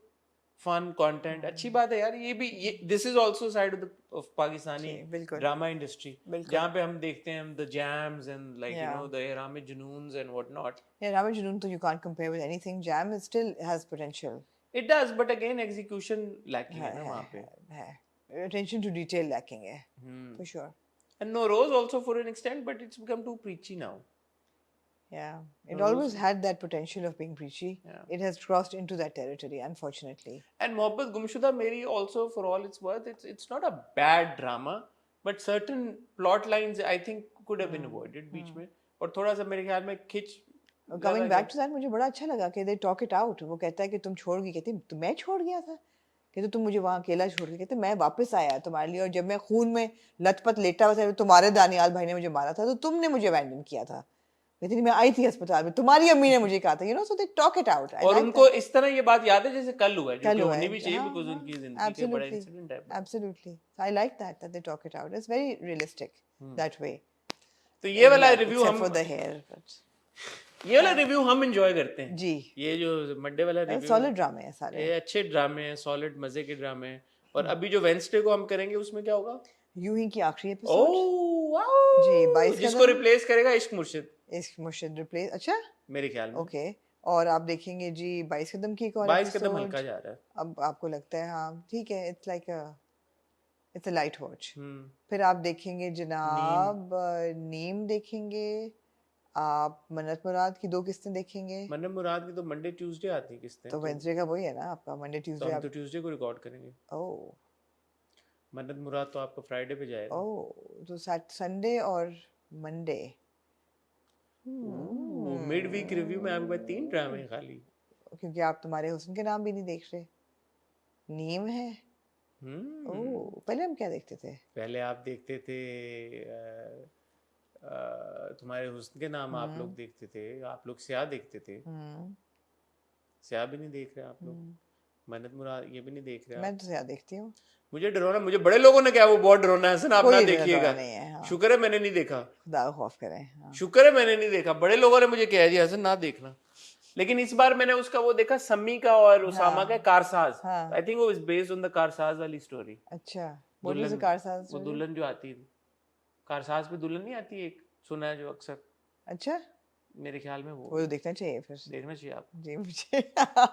fun content, अच्छी बात है यार। ये भी ये this is also side of Pakistani जी, बिल्कुल। ड्रामा इंडस्ट्री, बिल्कुल। जहाँ पे हम देखते हैं the gems and like you Yeah. No the Ehraam Junoons and what not. Yeah, Raman Junoon, तो you can't compare with anything. Jam is still has potential. It does, but again execution lacking है ना वहाँ पे। है। Attention to detail lacking है, Hmm. for sure. And Norose also for an extent, but it's become too preachy now. Yeah, it Rose- always had that potential of being preachy. Yeah. It has crossed into that territory, unfortunately. And Mohabbat Gumshuda Meri also, for all its worth, it's not a bad drama, but certain plot lines I think could have been avoided बीच में, और थोड़ा सा मेरे ख्याल में खिंच। Coming back to that, मुझे बड़ा अच्छा लगा कि they talk it out. वो कहता है कि तुम छोड़ गई, कहती तो मैं छोड़ गया था, कहते तुम मुझे वहाँ अकेला छोड़ के, कहते मैं वापस आया तुम्हारे लिए, और जब मैं खून में लथपथ लेटा हुआ था, तुम्हारे दानियाल भाई ने मुझे मारा था, तो तुमने मुझे अबैंडन किया था, कहती नहीं मैं आई थी अस्पताल में, तुम्हारी अम्मी ने मुझे कहा था, you know, so they talk it out. I और like उनको that. इस तरह ये बात याद है जैसे कल हुआ है, जो कल कि हुआ होनी है, भी चाहिए, हाँ, बिकॉज हाँ, उनकी जिंदगी का बड़ा absolutely, इंसिडेंट है। absolutely. So I like that they talk it out. It's very realistic that way. तो ये वाला Yeah, रिव्यू except हम for the hair, but ये वाला रिव्यू हम एंजॉय करते हैं जी, ये जो मंडे वाला रिव्यू solid drama है सारे. ये अच्छे ड्रामे हैं, सॉलिड मजे के ड्रामे हैं। और अभी जो वेंसडे को हम करेंगे उसमें क्या होगा? यूं ही की आखिरी ओह एपिसोड वाओ जी, 22 जिसको कदम। रिप्लेस करेगा इश्क मुर्शिद इश्क मुर्शिद रिप्लेस, अच्छा मेरे ख्याल में। ओके। और आप देखेंगे जी 22 कदम की एक और 22 कदम एपिसोड। हल्का जा रहा है। अब आपको लगता है हाँ ठीक है, it's like it's a light watch. Hmm फिर आप देखेंगे जनाब नीम देखेंगे, आप मन्नत मुराद की 2 किस्तें देखेंगे। मन्नत मुराद की तो मंडे ट्यूसडे आती है किस्तें, तो वेडनेसडे का वही है ना आपका, मंडे तो ट्यूसडे हम आप तो ट्यूसडे को रिकॉर्ड करेंगे। ओह मन्नत मुराद तो आपका फ्राइडे पे जाएगा। ओह तो संडे और मंडे। मिड वीक रिव्यू में आपके पास 3 ड्रामे हैं खाली। क्योंकि आप तुम्हारे हुस्न के नाम भी नहीं देख रहे, नीम है। ओह पहले हम क्या देखते थे? पहले आप देखते थे तुम्हारे हुस्न के नाम आप लोग देखते थे, आप लोग स्याह देखते थे। स्याह भी नहीं देख रहे आप लोग, मन्नत मुराद ये भी नहीं देख रहे मैं तो ज्यादा देखती हूँ। मुझे डरोना, मुझे बड़े लोगों ने क्या वो बहुत डरोना है हसन, आप ना कोई देखिएगा। नहीं है, हाँ। शुक्र है मैंने नहीं देखा, खुदा का खौफ करें, हाँ। शुक्र है मैंने नहीं देखा। बड़े लोगों ने मुझे कह दिया हसन ना देखना, लेकिन इस बार मैंने उसका वो देखा समी का और उसामा का कारसाज। हाँ। आई थिंक वो is based on the Karsaz वाली स्टोरी। अच्छा what was the कारसाज वो story? दुल्हन जो आती है कारसाज पे दुल्हन नहीं आती एक, सुना है जो अक्सर, अच्छा मेरे ख्याल में वो वो तो देखना चाहिए फिर। देखना चाहिए आप। जी मुझे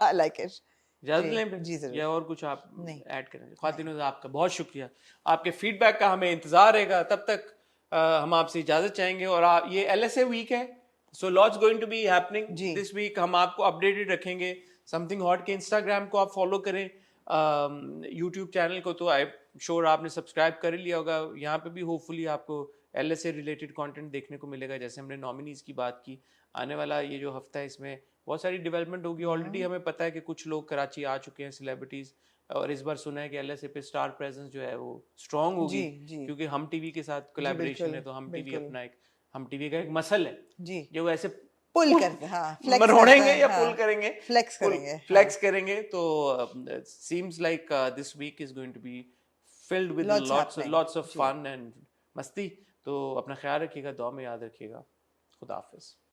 I like it। इजाजत जी, लें फिर? जी, ज़रूर। या और कुछ आप नहीं। ऐड करें? ख्वातीन आपका बहुत शुक्रिया, आपके फीडबैक का हमें इंतजार रहेगा। तब तक हम आपसे इजाजत चाहेंगे। और ये LSA वीक है, so lots going to be happening जी। This week. हम आपको अपडेटेड रखेंगे। समथिंग हॉट के इंस्टाग्राम को आप फॉलो करें, यूट्यूब चैनल को तो आई श्योर आपने सब्सक्राइब कर ही लिया होगा। यहाँ पे भी होपफुली आपको LSA रिलेटेड कंटेंट देखने को मिलेगा। जैसे हमने नॉमिनीज की बात की, आने वाला ये जो हफ्ता है इसमें बहुत सारी डेवलपमेंट होगी। ऑलरेडी हमें पता है कि कुछ लोग कराची आ चुके हैं सेलिब्रिटीज, और इस बार सुना है कि LSA पे स्टार प्रेजेंस जो है वो स्ट्रांग होगी, जी। क्योंकि हम टीवी के साथ कोलैबोरेशन है। तो हम टीवी बिल्कुल। अपना एक, हम टीवी का एक मसल है जी जो ऐसे पुल करते, हाँ flex मरोड़ेंगे करता है, या हाँ, पुल करेंगे, फ्लेक्स करेंगे, फ्लेक्स करेंगे। तो seems like this week is going to be filled with Lots happening, lots of जी। फन एंड मस्ती। तो अपना ख्याल रखिएगा, दुआ में याद रखिएगा। खुदा हाफिज।